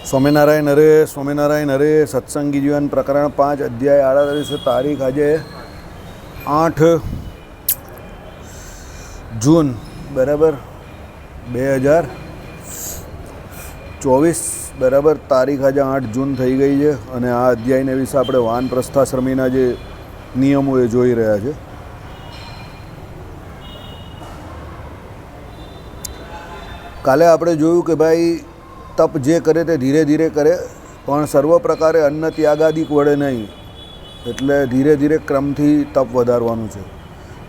સ્વામિનારાયણ હરે સત્સંગી જીવન પ્રકરણ 5 અધ્યાય 38 તારીખ આજે 8 જૂન બરાબર 2024 બરાબર તારીખ આજે 8 જૂન થઈ ગઈ છે અને આ અધ્યાયને વિશે આપણે વાનપ્રસ્થાશ્રમીના જે નિયમો એ જોઈ રહ્યા છે. કાલે આપણે જોયું કે ભાઈ તપ જે કરે તે ધીરે ધીરે કરે પણ સર્વ પ્રકારે અન્ન ત્યાગાદિક વડે નહીં, એટલે ધીરે ધીરે ક્રમથી તપ વધારવાનું છે.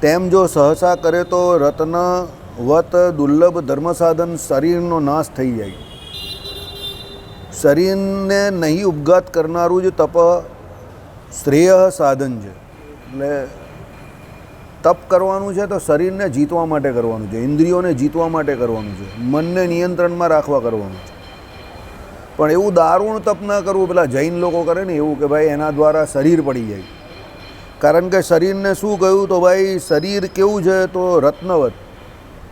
તેમ જો સહસા કરે તો રત્નવત દુર્લભ ધર્મસાધન શરીરનો નાશ થઈ જાય. શરીરને નહીં ઉપઘાત કરનારું જ તપ શ્રેય સાધન છે. એટલે તપ કરવાનું છે તો શરીરને જીતવા માટે કરવાનું છે, ઇન્દ્રિયોને જીતવા માટે કરવાનું છે, મનને નિયંત્રણમાં રાખવા કરવાનું છે. પણ એવું દારૂણ તપ ના કરવું પેલા જૈન લોકો કરે ને એવું કે ભાઈ એના દ્વારા શરીર પડી જાય. કારણ કે શરીરને શું કહ્યું તો ભાઈ શરીર કેવું છે તો રત્નવત.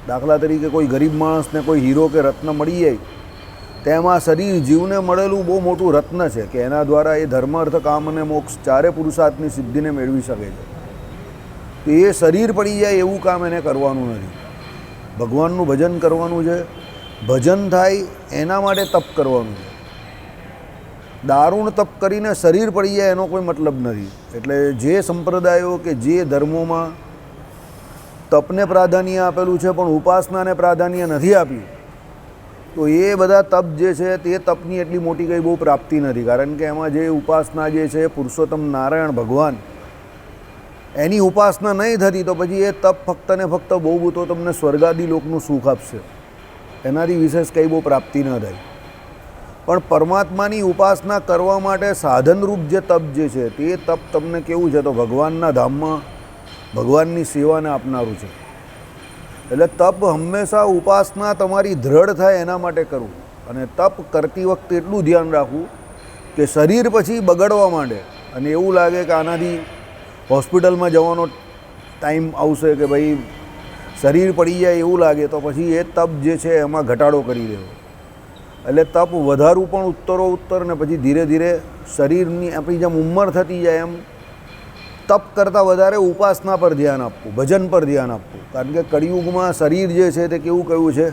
દાખલા તરીકે કોઈ ગરીબ માણસને કોઈ હીરો કે રત્ન મળી જાય તેમાં શરીર જીવને મળેલું બહુ મોટું રત્ન છે કે એના દ્વારા એ ધર્મ અર્થ કામ અને મોક્ષ ચારે પુરુષાર્થની સિદ્ધિને મેળવી શકે છે. તો એ શરીર પડી જાય એવું કામ એને કરવાનું નથી. ભગવાનનું ભજન કરવાનું છે, ભજન થાય એના માટે તપ કરવાનું છે. દારૂણ તપ કરીને શરીર પડી જાય એનો કોઈ મતલબ નથી. એટલે જે સંપ્રદાયો કે જે ધર્મોમાં તપને પ્રાધાન્ય આપેલું છે પણ ઉપાસનાને પ્રાધાન્ય નથી આપ્યું તો એ બધા તપ જે છે તે તપની એટલી મોટી કંઈ બહુ પ્રાપ્તિ નથી. કારણ કે એમાં જે ઉપાસના જે છે પુરુષોત્તમ નારાયણ ભગવાન એની ઉપાસના નહીં થતી તો પછી એ તપ ફક્ત ને ફક્ત બહુ તો તમને સ્વર્ગાદી લોકનું સુખ આપશે, એનાથી વિશેષ કંઈ બહુ પ્રાપ્તિ ન થાય. પણ પરમાત્માની ઉપાસના કરવા માટે સાધનરૂપ જે તપ જે છે તે તપ તમને કેવું છે તો ભગવાનના ધામમાં ભગવાનની સેવાને આપનારું છે. એટલે તપ હંમેશા ઉપાસના તમારી દ્રઢ થાય એના માટે કરવું. અને તપ કરતી વખતે એટલું ધ્યાન રાખવું કે શરીર પછી બગડવા માંડે અને એવું લાગે કે આનાથી હોસ્પિટલમાં જવાનો ટાઈમ આવશે કે ભાઈ શરીર પડી જાય એવું લાગે તો પછી એ તપ જે છે એમાં ઘટાડો કરી દેવો. એટલે તપ વધારવું પણ ઉત્તર ને પછી ધીરે ધીરે શરીરની આપણી જેમ ઉંમર થતી જાય એમ તપ કરતાં વધારે ઉપાસના પર ધ્યાન આપવું, ભજન પર ધ્યાન આપવું. કારણ કે કળિયુગમાં શરીર જે છે તે કેવું કહ્યું છે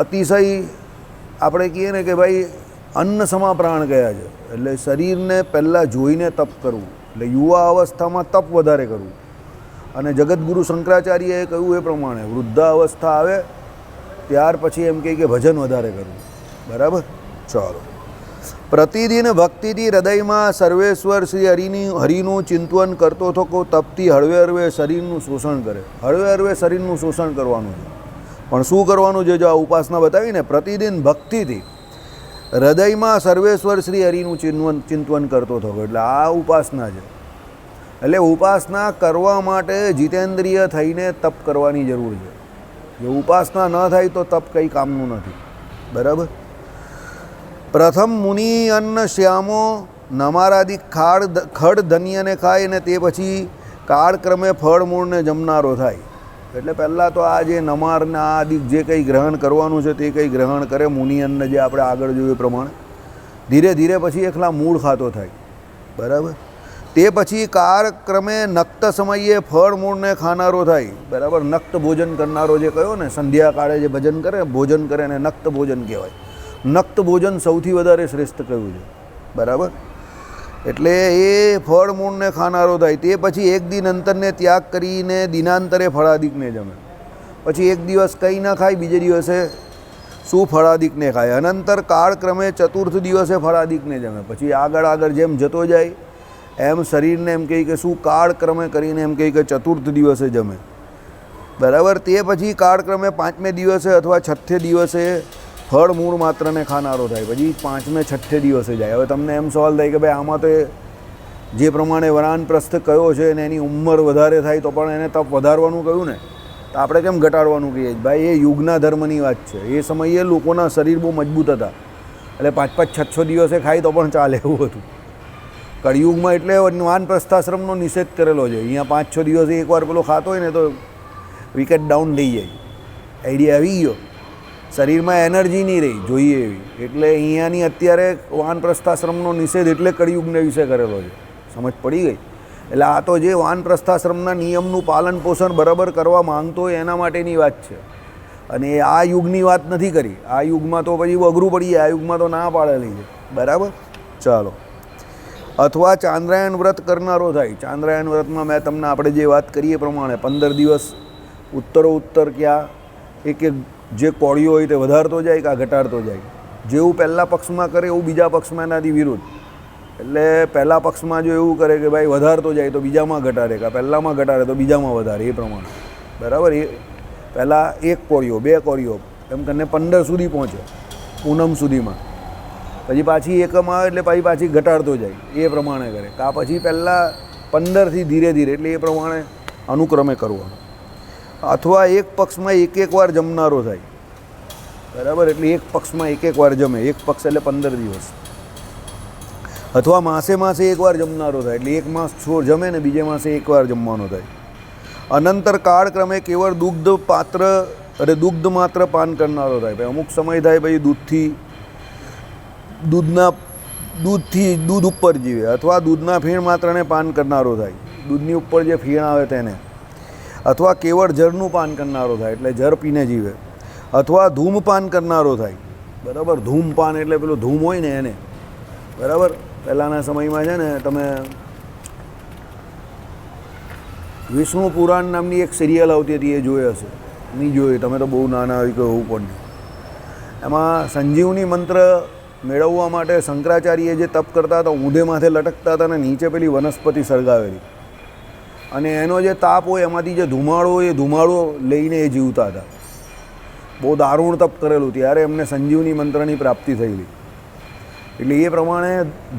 અતિશય આપણે કહીએ ને કે ભાઈ અન્ન સમા પ્રાણ કયા છે. એટલે શરીરને પહેલાં જોઈને તપ કરવું, એટલે યુવા અવસ્થામાં તપ વધારે કરવું. અને જગતગુરુ શંકરાચાર્યએ કહ્યું એ પ્રમાણે વૃદ્ધાવસ્થા આવે ત્યાર પછી એમ કહે કે ભજન વધારે કરવું. બરાબર, ચાલો. પ્રતિદિન ભક્તિથી હૃદયમાં સર્વેશ્વર શ્રી હરિનું ચિંતન કરતો થકો તપથી હળવે હળવે શરીરનું શોષણ કરે. હળવે હળવે શરીરનું શોષણ કરવાનું છે. પણ શું કરવાનું છે જો આ ઉપાસના બતાવીને પ્રતિદિન ભક્તિથી હૃદયમાં સર્વેશ્વર શ્રી હરિનું ચિંતન કરતો થકો, એટલે આ ઉપાસના છે. એટલે ઉપાસના કરવા માટે જીતેન્દ્રિય થઈને તપ કરવાની જરૂર છે. જો ઉપાસના ન થાય તો તપ કંઈ કામનું નથી. બરાબર. પ્રથમ મુનિ અન્ન શ્યામો નમારાદિ ખડ ધન્યને ખાય અને તે પછી કાળક્રમે ફળ મૂળને જમનારો થાય. એટલે પહેલાં તો આ જે નમારને આ આદિ જે કંઈ ગ્રહણ કરવાનું છે તે કંઈ ગ્રહણ કરે મુનિ અન્ન જે આપણે આગળ જોયું એ પ્રમાણે ધીરે ધીરે પછી એકલા મૂળ ખાતો થાય. બરાબર. તે પછી કાળક્રમે નક્ત સમયે ફળ મૂળને ખાનારો થાય. બરાબર. નક્ત ભોજન કરનારો જે કહ્યો ને સંધ્યાકાળે જે ભજન કરે ભોજન કરે ને નક્ત ભોજન કહેવાય. નક્ત ભોજન સૌથી વધારે શ્રેષ્ઠ કહ્યું છે. બરાબર. એટલે એ ફળ મૂળને ખાનારો થાય. તે પછી એક દિન અંતરને ત્યાગ કરીને દિનાંતરે ફળાદિકને જમે. પછી એક દિવસ કંઈ ના ખાય, બીજે દિવસે શું ફળાદિકને ખાય. અનંતર કાળક્રમે ચતુર્થ દિવસે ફળાદિકને જમે. પછી આગળ જેમ જતો જાય એમ શરીરને એમ કહે કે શું કાળક્રમે કરીને એમ કહે કે ચતુર્થ દિવસે જમે. બરાબર. તે પછી કાળક્રમે 5મે દિવસે અથવા 6થે દિવસે ફળ મૂળ માત્રને ખાનારો થાય. પછી 5મે 6થે દિવસે જાય. હવે તમને એમ સવાલ થાય કે ભાઈ આમાં તો જે પ્રમાણે વરાનપ્રસ્થ કયો છે ને એની ઉંમર વધારે થાય તો પણ એને તપ વધારવાનું કહ્યું ને તો આપણે કેમ ઘટાડવાનું કહીએ? ભાઈ એ યુગના ધર્મની વાત છે. એ સમયે લોકોના શરીર બહુ મજબૂત હતા એટલે 5-6 દિવસે ખાય તો પણ ચાલે એવું હતું. કળિયુગમાં એટલે વાનપ્રસ્થાશ્રમનો નિષેધ કરેલો છે. અહીંયા 5-6 દિવસે એકવાર પેલો ખાતો હોય ને તો વિકેટ ડાઉન થઈ જાય. આઈડિયા આવી ગયો. શરીરમાં એનર્જી નહીં રહી જોઈએ એવી. એટલે અહીંયાની અત્યારે વાનપ્રસ્થાશ્રમનો નિષેધ એટલે કળિયુગને વિશે કરેલો છે. સમજ પડી ગઈ? એટલે આ તો જે વાનપ્રસ્થાશ્રમના નિયમનું પાલન પોષણ બરાબર કરવા માંગતો હોય એના માટેની વાત છે. અને આ યુગની વાત નથી કરી. આ યુગમાં તો પછી અઘરું પડી જાય. આ યુગમાં તો ના પાડેલી છે. બરાબર? ચાલો. અથવા ચાંદ્રાયણ વ્રત કરનારો થાય. ચાંદ્રાયણ વ્રતમાં મેં તમને આપણે જે વાત કરીએ પ્રમાણે 15 દિવસ ઉત્તરોત્તર ક્યાં એક જે કોળીઓ હોય તે વધારતો જાય કે ઘટાડતો જાય. જેવું પહેલા પક્ષમાં કરે એવું બીજા પક્ષમાં એનાથી વિરુદ્ધ. એટલે પહેલા પક્ષમાં જો એવું કરે કે ભાઈ વધારતો જાય તો બીજામાં ઘટાડે, કે પહેલામાં ઘટાડે તો બીજામાં વધારે, એ પ્રમાણે. બરાબર? એ પહેલાં 1 કોળીઓ 2 કોળીઓ એમ કરીને 15 સુધી પહોંચે પૂનમ સુધીમાં. પછી પાછી એકમાં આવે એટલે પાછી ઘટાડતો જાય, એ પ્રમાણે કરે. કાં પછી પહેલાં 15થી ધીરે ધીરે, એટલે એ પ્રમાણે અનુક્રમે કરવાનું. અથવા એક પક્ષમાં એક વાર જમનારો થાય. બરાબર? એટલે એક પક્ષમાં એક વાર જમે. એક પક્ષ એટલે 15 દિવસ. અથવા માસે એકવાર જમનારો થાય. એટલે એક માસ છોડ જમે ને બીજે માસે એકવાર જમવાનો થાય. અનંતર કાળક્રમે કેવળ દુગ્ધ માત્ર પાન કરનારો થાય. ભાઈ અમુક સમય થાય ભાઈ દૂધ ઉપર જીવે. અથવા દૂધના ફીણ માત્રને પાન કરનારો થાય. દૂધની ઉપર જે ફીણ આવે તેને. અથવા કેવળ જળનું પાન કરનારો થાય. એટલે જળ પીને જીવે. અથવા ધૂમપાન કરનારો થાય. બરાબર? ધૂમપાન એટલે પેલું ધૂમ હોય ને એને. બરાબર? પહેલાંના સમયમાં છે ને તમે વિષ્ણુ પુરાણ નામની એક સિરિયલ આવતી હતી, એ જોઈ હશે. નહીં જોઈ? તમે તો બહુ નાના હોય કે એવું પણ નહીં. એમાં સંજીવની મંત્ર મેળવવા માટે શંકરાચાર્ય જે તપ કરતા હતા, ઊંધે માથે લટકતા હતા અને નીચે પેલી વનસ્પતિ સળગાવેલી, અને એનો જે તાપ હોય એમાંથી જે ધુમાડો હોય એ ધુમાડો લઈને એ જીવતા હતા. બહુ દારૂણ તપ કરેલું. ત્યારે એમને સંજીવની મંત્રની પ્રાપ્તિ થયેલી. એટલે એ પ્રમાણે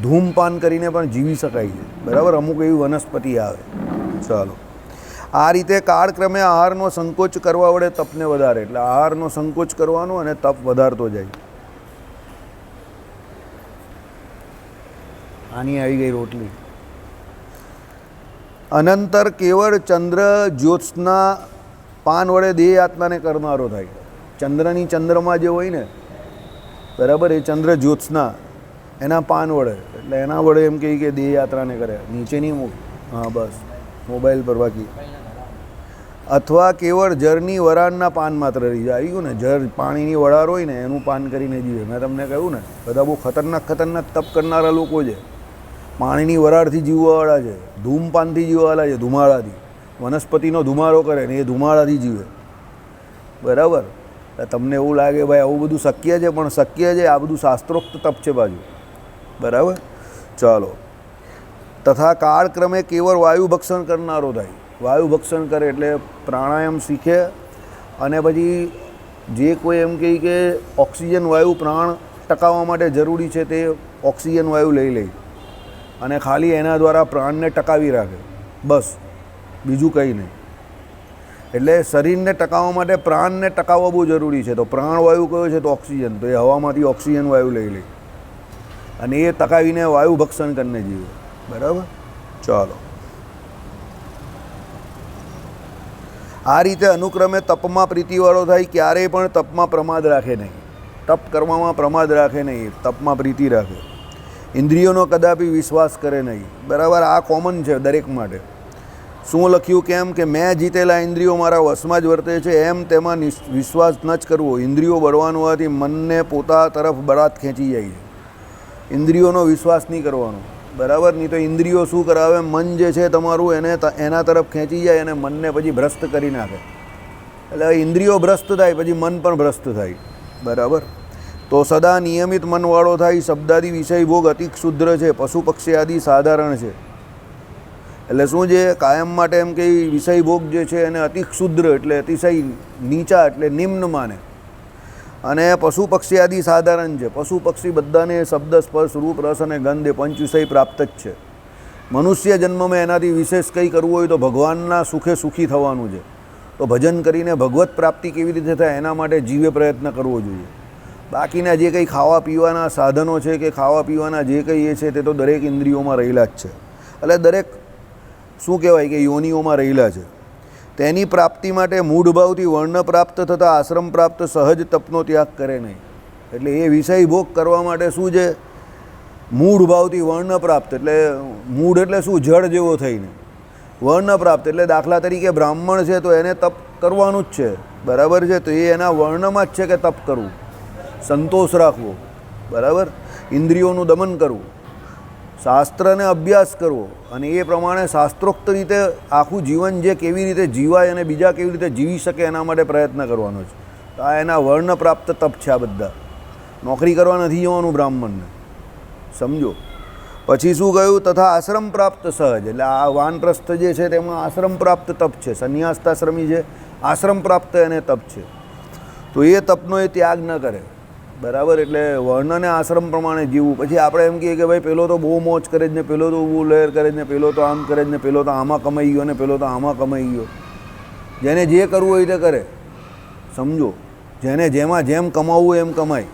ધૂમપાન કરીને પણ જીવી શકાય છે. બરાબર? અમુક એવી વનસ્પતિ આવે. ચાલો. આ રીતે કાળક્રમે આહારનો સંકોચ કરવા વડે તપને વધારે. એટલે આહારનો સંકોચ કરવાનો અને તપ વધારતો જાય. આની આવી ગઈ રોટલી. અનંતર કેવળ ચંદ્ર જ્યોત્સના પાન વડે દેહ યાત્રાને કરનારો થાય. ચંદ્રમાં જે હોય ને, બરાબર, એ ચંદ્ર જ્યોત્સના એના પાન વડે, એટલે એના વડે એમ કહે કે દેહ યાત્રાને કરે. નીચેની હા બસ મોબાઈલ પર બાકી. અથવા કેવળ જળની વરાળના પાન માત્ર રહી જાય. આવી ગયું ને? જળ પાણીની વરાળ હોય ને એનું પાન કરીને જીવે. મેં તમને કહ્યું ને, બધા બહુ ખતરનાક તપ કરનારા લોકો છે. પાણીની વરાળથી જીવવાવાળા છે, ધૂમપાનથી જીવવાવાળા છે, ધુમાડાથી. વનસ્પતિનો ધુમાડો કરે ને એ ધુમાડાથી જીવે. બરાબર? તમને એવું લાગે ભાઈ આવું બધું શક્ય છે, પણ શક્ય છે. આ બધું શાસ્ત્રોક્ત તપ છે બાજુ. બરાબર? ચાલો. તથા કાળક્રમે કેવળ વાયુ ભક્ષણ કરનારો થાય. વાયુ ભક્ષણ કરે એટલે પ્રાણાયામ શીખે, અને પછી જે કોઈ એમ કહે કે ઓક્સિજન વાયુ પ્રાણ ટકાવવા માટે જરૂરી છે તે ઓક્સિજન વાયુ લઈ લે અને ખાલી એના દ્વારા પ્રાણને ટકાવી રાખે. બસ, બીજું કંઈ નહીં. એટલે શરીરને ટકાવવા માટે પ્રાણને ટકાવવા બહુ જરૂરી છે. તો પ્રાણવાયુ કયો છે? તો ઓક્સિજન. તો એ હવામાંથી ઓક્સિજન વાયુ લઈ લે અને એ ટકાવીને વાયુ ભક્ષણ કરીને જીવે. બરાબર? ચાલો. આ રીતે અનુક્રમે તપમાં પ્રીતિવાળો થાય. ક્યારેય પણ તપમાં પ્રમાદ રાખે નહીં. તપ કરવામાં પ્રમાદ રાખે નહીં, તપમાં પ્રીતિ રાખે. ઇન્દ્રિયોનો કદાપી વિશ્વાસ કરે નહીં. બરાબર? આ કોમન છે દરેક માટે. શું લખ્યું? કેમ કે મેં જીતેલા ઇન્દ્રિયો મારા વશમાં જ વર્તે છે, એમ તેમાં વિશ્વાસ ન જ કરવો. ઇન્દ્રિયો બળવાન હોવાથી મનને પોતા તરફ બળાત ખેંચી જાય છે. ઇન્દ્રિયોનો વિશ્વાસ નહીં કરવાનો. બરાબર? નહીં તો ઇન્દ્રિયો શું કરાવે? મન જે છે તમારું એને એના તરફ ખેંચી જાય અને મનને પછી ભ્રષ્ટ કરી નાખે. એટલે ઇન્દ્રિયો ભ્રષ્ટ થાય પછી મન પણ ભ્રષ્ટ થાય. બરાબર? તો સદા નિયમિત મનવાળો થાય. શબ્દાદી વિષય ભોગ અતિ ક્ષુદ્ર છે, પશુ પક્ષી આદિ સાધારણ છે. એટલે શું છે? કાયમ માટે એમ કે વિષય ભોગ જે છે એને અતિ ક્ષુદ્ર એટલે અતિશય નીચા એટલે નિમ્ન માને. અને પશુ પક્ષી આદિ સાધારણ છે. પશુ પક્ષી બધાને શબ્દ સ્પર્શ રૂપ રસ અને ગંધ એ પંચ વિષય પ્રાપ્ત જ છે. મનુષ્ય જન્મમાં એનાથી વિશેષ કંઈ કરવું હોય તો ભગવાનના સુખે સુખી થવાનું છે. તો ભજન કરીને ભગવત પ્રાપ્તિ કેવી રીતે થાય એના માટે જીવે પ્રયત્ન કરવો જોઈએ. બાકીના જે કંઈ ખાવા પીવાના સાધનો છે કે ખાવા પીવાના જે કંઈ એ છે તે તો દરેક ઇન્દ્રિયોમાં રહેલા જ છે. એટલે દરેક શું કહેવાય કે યોનિઓમાં રહેલા છે. તેની પ્રાપ્તિ માટે મૂઢ ભાવથી વર્ણ પ્રાપ્ત થતાં આશ્રમ પ્રાપ્ત સહજ તપનો ત્યાગ કરે નહીં. એટલે એ વિષય ભોગ કરવા માટે શું છે? મૂઢ ભાવથી વર્ણ પ્રાપ્ત, એટલે મૂઢ એટલે શું? જળ જેવો થઈને. વર્ણ પ્રાપ્ત એટલે દાખલા તરીકે બ્રાહ્મણ છે તો એને તપ કરવાનું જ છે, બરાબર છે? તો એ એના વર્ણમાં જ છે કે તપ કરવું, સંતોષ રાખવો, બરાબર, ઇન્દ્રિયોનું દમન કરવું, શાસ્ત્રને અભ્યાસ કરવો અને એ પ્રમાણે શાસ્ત્રોક્ત રીતે આખું જીવન જે કેવી રીતે જીવાય અને બીજા કેવી રીતે જીવી શકે એના માટે પ્રયત્ન કરવાનો છે. તો આ એના વર્ણ પ્રાપ્ત તપ છે. આ બધા નોકરી કરવા નથી જવાનું બ્રાહ્મણને, સમજો. પછી શું કહ્યું? તથા આશ્રમ પ્રાપ્ત સહજ, એટલે આ વાનપ્રસ્થ જે છે તેમાં આશ્રમ પ્રાપ્ત તપ છે. સંન્યાસ્તાશ્રમી છે, આશ્રમ પ્રાપ્ત એને તપ છે. તો એ તપનો એ ત્યાગ ન કરે, બરાબર. એટલે વર્ણને આશ્રમ પ્રમાણે જીવવું. પછી આપણે એમ કહીએ કે ભાઈ પેલો તો બહુ મોજ કરે જ ને, પેલો તો બહુ લહેર કરે જ ને, પેલો તો આમ કરે જ ને, પેલો તો આમાં કમાઈ ગયો ને, પેલો તો આમાં કમાઈ ગયો. જેને જે કરવું હોય તે કરે, સમજો. જેને જેમાં જેમ કમાવવું એમ કમાય,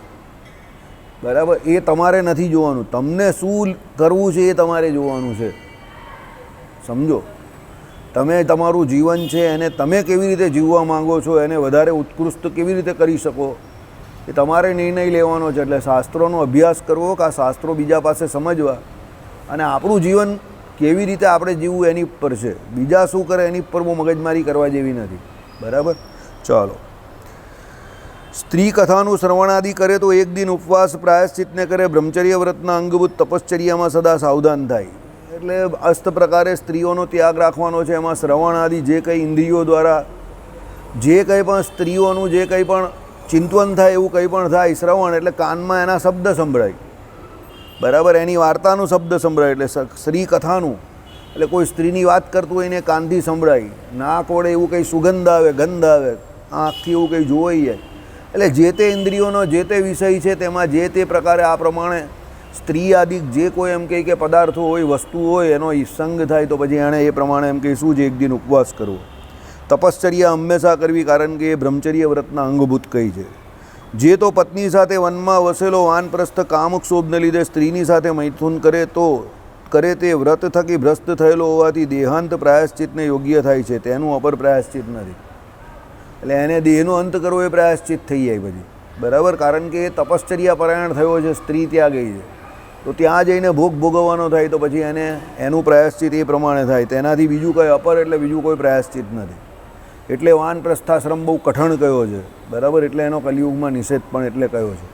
બરાબર. એ તમારે નથી જોવાનું, તમને શું કરવું છે એ તમારે જોવાનું છે, સમજો. તમે તમારું જીવન છે એને તમે કેવી રીતે જીવવા માંગો છો, એને વધારે ઉત્કૃષ્ટ કેવી રીતે કરી શકો એ તમારે નિર્ણય લેવાનો છે. એટલે શાસ્ત્રોનો અભ્યાસ કરવો કે આ શાસ્ત્રો બીજા પાસે સમજવા અને આપણું જીવન કેવી રીતે આપણે જીવવું એની ઉપર છે. બીજા શું કરે એની ઉપર બહુ મગજમારી કરવા જેવી નથી, બરાબર. ચાલો. સ્ત્રી કથાનું શ્રવણાદિ કરે તો એક દિન ઉપવાસ પ્રાયશ્ચિતને કરે, બ્રહ્મચર્ય વ્રતના અંગભૂત તપશ્ચર્યામાં સદા સાવધાન થાય. એટલે અસ્ત પ્રકારે સ્ત્રીઓનો ત્યાગ રાખવાનો છે. એમાં શ્રવણ આદિ જે કંઈ ઇન્દ્રિયો દ્વારા જે કંઈ પણ સ્ત્રીઓનું જે કંઈ પણ ચિંતવન થાય એવું કંઈ પણ થાય, શ્રવણ એટલે કાનમાં એના શબ્દ સંભળાય, બરાબર. એની વાર્તાનું શબ્દ સંભળાય, એટલે સ્ત્રી કથાનું, એટલે કોઈ સ્ત્રીની વાત કરતું હોય એને કાનથી સંભળાય, નાક વડે એવું કંઈ સુગંધ આવે, ગંધ આવે, આંખથી એવું કંઈ જોવાઈ જાય. એટલે જે તે ઇન્દ્રિયોનો જે તે વિષય છે તેમાં જે તે પ્રકારે આ પ્રમાણે સ્ત્રી આદિ જે કોઈ એમ કહે કે પદાર્થો હોય, વસ્તુ હોય, એનો સંગ થાય તો પછી એણે એ પ્રમાણે એમ કહે શું છે? એક દિન ઉપવાસ કરવો. તપશ્ચર્યા હંમેશા કરવી, કારણ કે એ બ્રહ્મચર્ય વ્રતના અંગભૂત કહી છે. જે તો પત્ની સાથે વનમાં વસેલો વાનપ્રસ્થ કામક્ષોભને લીધે સ્ત્રીની સાથે મૈથુન કરે તો કરે તે વ્રત થકી ભ્રષ્ટ થયેલો હોવાથી દેહાંત પ્રાયશ્ચિતને યોગ્ય થાય છે, તેનું અપર પ્રાયશ્ચિત નથી. એટલે એને દેહનો અંત કરવો એ પ્રાયશ્ચિત થઈ જાય પછી, બરાબર. કારણ કે એ તપશ્ચર્યા પરાયણ થયો છે, સ્ત્રી ત્યાં ગઈ છે, તો ત્યાં જઈને ભોગ ભોગવવાનો થાય તો પછી એને એનું પ્રાયશ્ચિત એ પ્રમાણે થાય. તેનાથી બીજું કંઈ અપર એટલે બીજું કોઈ પ્રાયશ્ચિત નથી. એટલે વાનપ્રસ્થાશ્રમ બહુ કઠણ કયો છે, બરાબર. એટલે એનો કલિયુગમાં નિષેધ પણ એટલે કયો છે.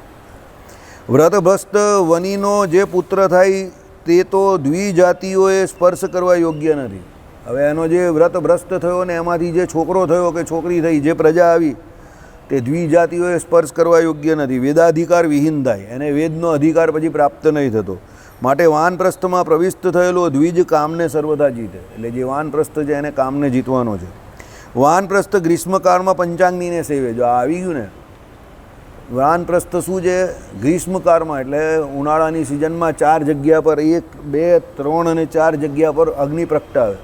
વ્રતભ્રષ્ટ વનીનો જે પુત્ર થાય તે તો દ્વિજાતિઓએ સ્પર્શ કરવા યોગ્ય નથી. હવે એનો જે વ્રતભ્રષ્ટ થયો ને એમાંથી જે છોકરો થયો કે છોકરી થઈ, જે પ્રજા આવી, તે દ્વિજાતિઓએ સ્પર્શ કરવા યોગ્ય નથી. વેદાધિકાર વિહીન થાય, એને વેદનો અધિકાર પછી પ્રાપ્ત નહીં થતો. માટે વાનપ્રસ્થમાં પ્રવિષ્ટ થયેલો દ્વિજ કામને સર્વદા જીતે. એટલે જે વાનપ્રસ્થ છે એને કામને જીતવાનો છે. વાનપ્રસ્થ ગ્રીષ્મકાળમાં પંચાગ્નિને સેવે. જો આવી ગયું ને વાનપ્રસ્થ શું છે? ગ્રીષ્મકાળમાં એટલે ઉનાળાની સિઝનમાં 4 જગ્યા પર 1, 2, 3 અને 4 જગ્યા પર અગ્નિ પ્રગટાવે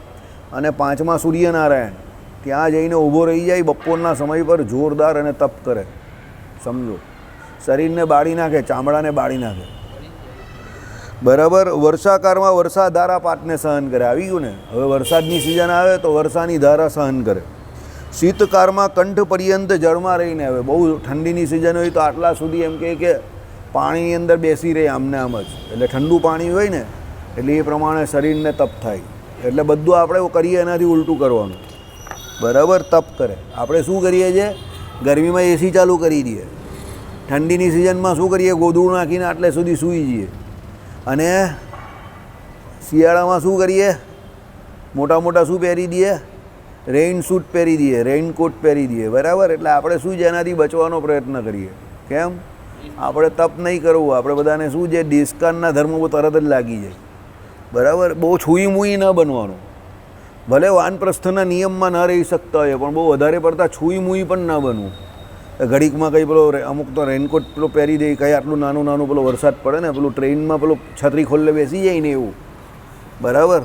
અને 5મા સૂર્યનારાયણ ત્યાં જઈને ઊભો રહી જાય બપોરના સમય પર, જોરદાર અને તપ કરે, સમજો. શરીરને બાળી નાખે, ચામડાને બાળી નાખે, બરાબર. વર્ષાકાળમાં વર્ષા ધારા પાટને સહન કરે. આવી ગયું ને, હવે વરસાદની સિઝન આવે તો વર્ષાની ધારા સહન કરે. શીતકાળમાં કંઠ પર્યંત જળમાં રહીને, હવે બહુ ઠંડીની સિઝન હોય તો આટલા સુધી એમ કે પાણીની અંદર બેસી રહે આમને આમ જ, એટલે ઠંડુ પાણી હોય ને એટલે એ પ્રમાણે શરીરને તપ થાય. એટલે બધું આપણે કરીએ એનાથી ઉલટું કરવાનું, બરાબર. તપ કરે. આપણે શું કરીએ છીએ? ગરમીમાં એસી ચાલુ કરી દઈએ, ઠંડીની સિઝનમાં શું કરીએ? ગોદડું નાખીને આટલે સુધી સૂઈ જઈએ. અને શિયાળામાં શું કરીએ? મોટા મોટા શું પહેરી દઈએ? રેઇન સૂટ પહેરી દઈએ, રેઇનકોટ પહેરી દઈએ, બરાબર. એટલે આપણે શું છે એનાથી બચવાનો પ્રયત્ન કરીએ. કેમ? આપણે તપ નહીં કરવું. આપણે બધાને શું છે? દેશકાળના ધર્મો તરત જ લાગી જાય, બરાબર. બહુ છૂઈ મૂઈ ન બનવાનું. ભલે વાનપ્રસ્થના નિયમમાં ન રહી શકતા હોય પણ બહુ વધારે પડતા છૂઈ મૂઈ પણ ન બનવું. ઘડીકમાં કંઈ પેલો અમુક તો રેનકોટ પેલો પહેરી દે, કંઈ આટલું નાનું નાનું પેલો વરસાદ પડે ને, પેલું ટ્રેનમાં પેલો છત્રી ખોલ્લે બેસી જાય ને એવું, બરાબર.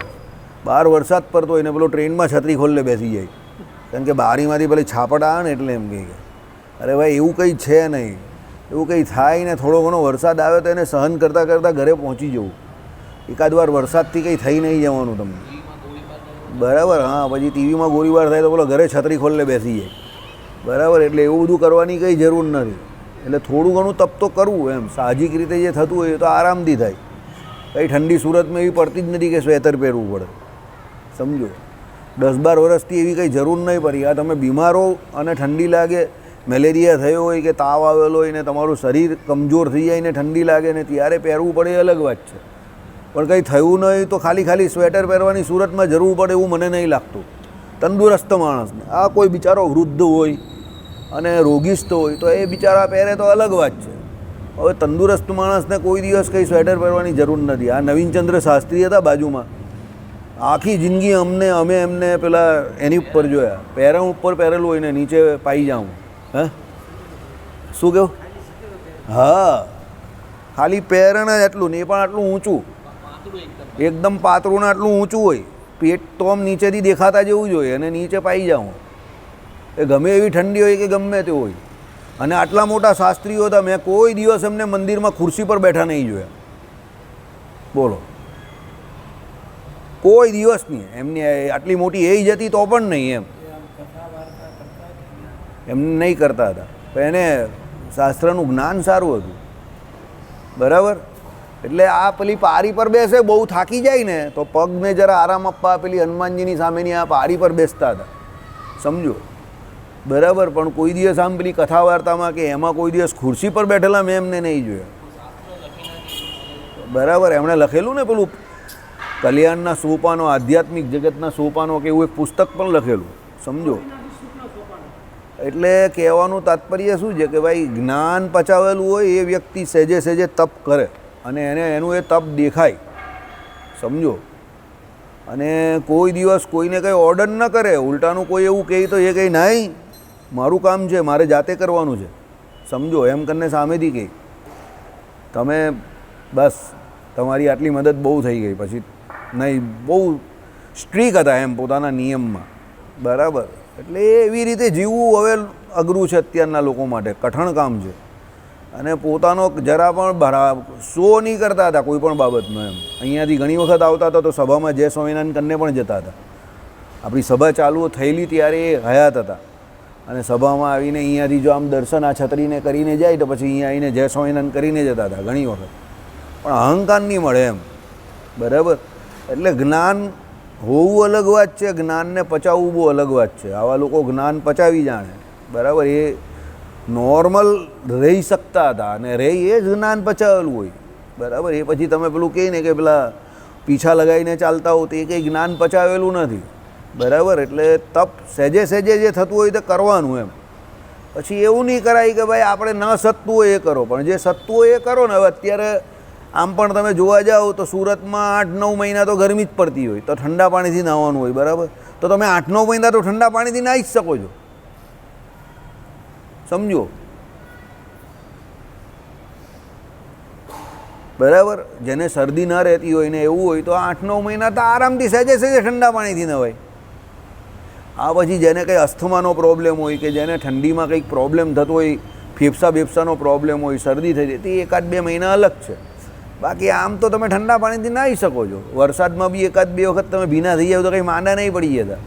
બહાર વરસાદ પડતો હોય ને પેલો ટ્રેનમાં છત્રી ખોલ્લે બેસી જાય, કારણ કે બારીમાંથી પેલી છાપટ આવે ને એટલે એમ કહે કે અરે ભાઈ એવું કંઈ છે નહીં, એવું કંઈ થાય ને થોડો ઘણો વરસાદ આવે તો એને સહન કરતાં કરતાં ઘરે પહોંચી જવું. એકાદ વાર વરસાદથી કંઈ થઈ નહીં જવાનું તમને, બરાબર. હા, પછી ટીવીમાં ગોળીબાર થાય તો બોલો ઘરે છત્રી ખોલને બેસી જાય. બરાબર. એટલે એવું બધું કરવાની કંઈ જરૂર નથી. એટલે થોડું ઘણું તપ તો કરવું એમ, સાહજિક રીતે જે થતું હોય એ તો આરામથી થાય. કંઈ ઠંડી સુરતમાં એવી પડતી જ નથી કે સ્વેટર પહેરવું પડે, સમજો. 10-12 વર્ષથી એવી કંઈ જરૂર નહીં પડી. આ તમે બીમાર હો અને ઠંડી લાગે, મેલેરિયા થયો હોય કે તાવ આવેલો હોય ને તમારું શરીર કમજોર થઈ જાય ને ઠંડી લાગે ને ત્યારે પહેરવું પડે એ અલગ વાત છે. પણ કંઈ થયું નહીં તો ખાલી સ્વેટર પહેરવાની સુરતમાં જરૂર પડે એવું મને નહીં લાગતું. તંદુરસ્ત માણસને, આ કોઈ બિચારો વૃદ્ધ હોય અને રોગીસ્થ હોય તો એ બિચારા પહેરે તો અલગ વાત છે. હવે તંદુરસ્ત માણસને કોઈ દિવસ કંઈ સ્વેટર પહેરવાની જરૂર નથી. આ નવીનચંદ્ર શાસ્ત્રી હતા બાજુમાં, આખી જિંદગી અમે એમને પેલા એની ઉપર જોયા, પહેરણ ઉપર પહેરેલું હોય ને નીચે પાઈ જાઉં. હે શું કહું? હા, ખાલી પહેરણ જ આટલું ને એ પણ આટલું ઊંચું, એકદમ પાતળું ને આટલું ઊંચું હોય, પેટ તો આમ નીચેથી દેખાતા જેવું જ હોય અને નીચે પાઈ જાઉં. એ ગમે એવી ઠંડી હોય કે ગમે તે હોય. અને આટલા મોટા શાસ્ત્રીઓ હતા, મેં કોઈ દિવસ એમને મંદિરમાં ખુરશી પર બેઠા નહીં જોયા. બોલો, કોઈ દિવસ નહીં. એમની આટલી મોટી એજ હતી તો પણ નહીં, એમને નહીં કરતા હતા. પણ એને શાસ્ત્રનું જ્ઞાન સારું હતું. બરાબર. એટલે આ પેલી પારી પર બેસે, બહુ થાકી જાય ને તો પગને જરા આરામ આપવા પેલી હનુમાનજીની સામેની આ પારી પર બેસતા હતા, સમજો. બરાબર. પણ કોઈ દિવસ આમ પેલી કથા વાર્તામાં કે એમાં કોઈ દિવસ ખુરશી પર બેઠેલા મેં એમને નહીં જોયા. બરાબર. એમણે લખેલું ને પેલું કલ્યાણના સોપાનો, આધ્યાત્મિક જગતના સોપાનો કે એવું એક પુસ્તક પણ લખેલું, સમજો. એટલે કહેવાનું તાત્પર્ય શું છે કે ભાઈ જ્ઞાન પચાવેલું હોય એ વ્યક્તિ સહેજે તપ કરે અને એનું એ તપ દેખાય, સમજો. અને કોઈ દિવસ કોઈને કંઈ ઓર્ડર ન કરે, ઉલટાનું કોઈ એવું કહે તો એ કંઈ નહીં, મારું કામ છે, મારે જાતે કરવાનું છે, સમજો. એમ કરીને સામેથી કહે તમે બસ તમારી આટલી મદદ બહુ થઈ ગઈ. પછી નહીં, બહુ સ્ટ્રીક હતા એમ પોતાના નિયમમાં. બરાબર. એટલે એવી રીતે જીવવું હવે અઘરું છે અત્યારના લોકો માટે, કઠણ કામ છે. અને પોતાનો જરા પણ શો નહીં કરતા હતા કોઈ પણ બાબતનો એમ. અહીંયાથી ઘણી વખત આવતા હતા તો સભામાં જય સ્વામિનારાયણ કરીને પણ જતા હતા. આપણી સભા ચાલુ થયેલી ત્યારે એ હયાત હતા અને સભામાં આવીને અહીંયાથી જો આમ દર્શન આ છત્રીને કરીને જાય તો પછી અહીંયા આવીને જય સ્વામિનારાયણ કરીને જતા હતા ઘણી વખત. પણ અહંકાર નહીં મળે એમ. બરાબર. એટલે જ્ઞાન હોવું અલગ વાત છે, જ્ઞાનને પચાવવું બહુ અલગ વાત છે. આવા લોકો જ્ઞાન પચાવી જાણે. બરાબર. એ નોર્મલ રહી શકતા હતા અને રહી એ જ જ્ઞાન પચાવેલું હોય. બરાબર. એ પછી તમે પેલું કહે ને કે પેલા પીછા લગાવીને ચાલતા હો તો એ કંઈ જ્ઞાન પચાવેલું નથી. બરાબર. એટલે તપ સહેજે જે થતું હોય તે કરવાનું એમ. પછી એવું નહીં કરાય કે ભાઈ આપણે ન સત્તું હોય એ કરો, પણ જે સત્તું હોય એ કરો ને. હવે અત્યારે આમ પણ તમે જોવા જાઓ તો સુરતમાં 8-9 મહિના તો ગરમી જ પડતી હોય, તો ઠંડા પાણીથી નાહવાનું હોય. બરાબર. તો તમે 8-9 મહિના તો ઠંડા પાણીથી નાહી જ શકો છો, સમજો. બરાબર. જેને શરદી ન રહેતી હોય ને એવું હોય તો 8-9 મહિના તો આરામથી સહેજે ઠંડા પાણીથી નવાય. આ પછી જેને કંઈ અસ્થમાનો પ્રોબ્લેમ હોય કે જેને ઠંડીમાં કંઈક પ્રોબ્લેમ થતો હોય, ફેફસાનો પ્રોબ્લેમ હોય, શરદી થઈ જાય, તે 1-2 મહિના અલગ છે. બાકી આમ તો તમે ઠંડા પાણીથી નાહી શકો છો. વરસાદમાં બી 1-2 વખત તમે ભીના થઈ જાવ તો કંઈ માંડા નહીં પડી જતા.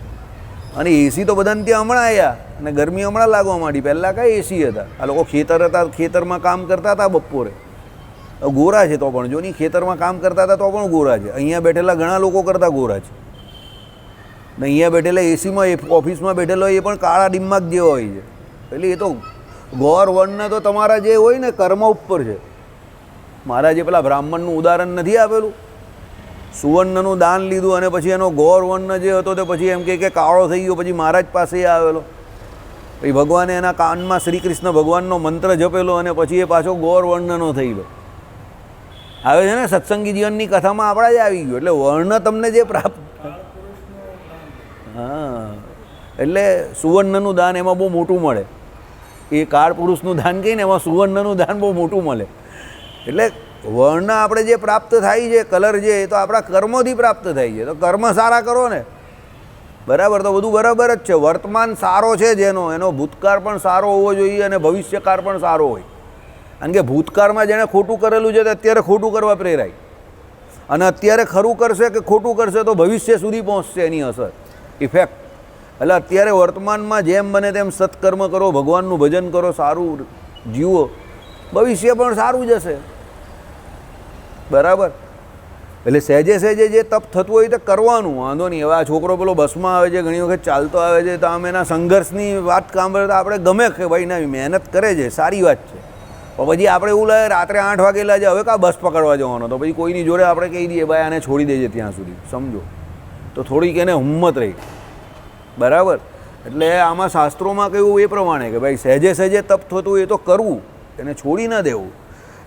અને એસી તો બધાને ત્યાં હમણાં આવ્યા અને ગરમી હમણાં લાગવા માંડી. પહેલાં કાંઈ એસી હતા. આ લોકો ખેતર હતા, ખેતરમાં કામ કરતા હતા બપોરે. ગોરા છે તો પણ જો નહીં, ખેતરમાં કામ કરતા હતા તો પણ ગોરા છે. અહીંયા બેઠેલા ઘણા લોકો કરતાં ગોરા છે. ને અહીંયા બેઠેલા એસીમાં ઓફિસમાં બેઠેલો એ પણ કાળા ડિમ્માક જેવો હોય છે. એટલે એ તો ગોર વર્ણ તો તમારા જે હોય ને કર્મ ઉપર છે. મારા જે પેલા બ્રાહ્મણનું ઉદાહરણ નથી આપેલું, સુવર્ણનું દાન લીધું અને પછી એનો ગોર વર્ણ જે હતો તે પછી એમ કે કાળો થઈ ગયો, પછી મહારાજ પાસે આવેલો. પછી ભગવાને એના કાનમાં શ્રી કૃષ્ણ ભગવાનનો મંત્ર જપેલો અને પછી એ પાછો ગોર વર્ણનો થઈ ગયો. આવે છે ને સત્સંગી જીવનની કથામાં આપણા જ આવી ગયું. એટલે વર્ણ તમને જે પ્રાપ્ત, હા, એટલે સુવર્ણનું દાન એમાં બહુ મોટું મળે. એ કાળ પુરુષનું દાન કહીને એમાં સુવર્ણનું દાન બહુ મોટું મળે. એટલે વર્ણ આપણે જે પ્રાપ્ત થાય છે, કલર જે, એ તો આપણા કર્મોથી પ્રાપ્ત થાય છે. તો કર્મ સારા કરો ને, બરાબર, તો બધું બરાબર જ છે. વર્તમાન સારો છે જેનો, એનો ભૂતકાળ પણ સારો હોવો જોઈએ અને ભવિષ્યકાળ પણ સારો હોય. કારણ કે ભૂતકાળમાં જેણે ખોટું કરેલું છે તે અત્યારે ખોટું કરવા પ્રેરાય, અને અત્યારે ખરું કરશે કે ખોટું કરશે તો ભવિષ્ય સુધી પહોંચશે એની અસર. ઇફેક્ટ. એટલે અત્યારે વર્તમાનમાં જેમ બને તેમ સત્કર્મ કરો, ભગવાનનું ભજન કરો, સારું જીવો, ભવિષ્ય પણ સારું જશે. બરાબર. એટલે સહેજે સહેજે જે તપ થતું હોય તે કરવાનું, વાંધો નહીં. હવે આ છોકરો પેલો બસમાં આવે છે, ઘણી વખત ચાલતો આવે છે, તો આમ એના સંઘર્ષની વાત સાંભળતા આપણે ગમે કે ભાઈ ના મહેનત કરે છે, સારી વાત છે. પણ પછી આપણે એવું લાગે રાત્રે 8 વાગેલા છે, હવે કા બસ પકડવા જવાનો, તો પછી કોઈની જોડે આપણે કહી દઈએ ભાઈ આને છોડી દેજે ત્યાં સુધી, સમજો. તો થોડીક એને હિંમત રહી. બરાબર. એટલે આમાં શાસ્ત્રોમાં કહ્યું એ પ્રમાણે કે ભાઈ સહેજે સહેજે તપ થતું એ તો કરવું, એને છોડી ન દેવું.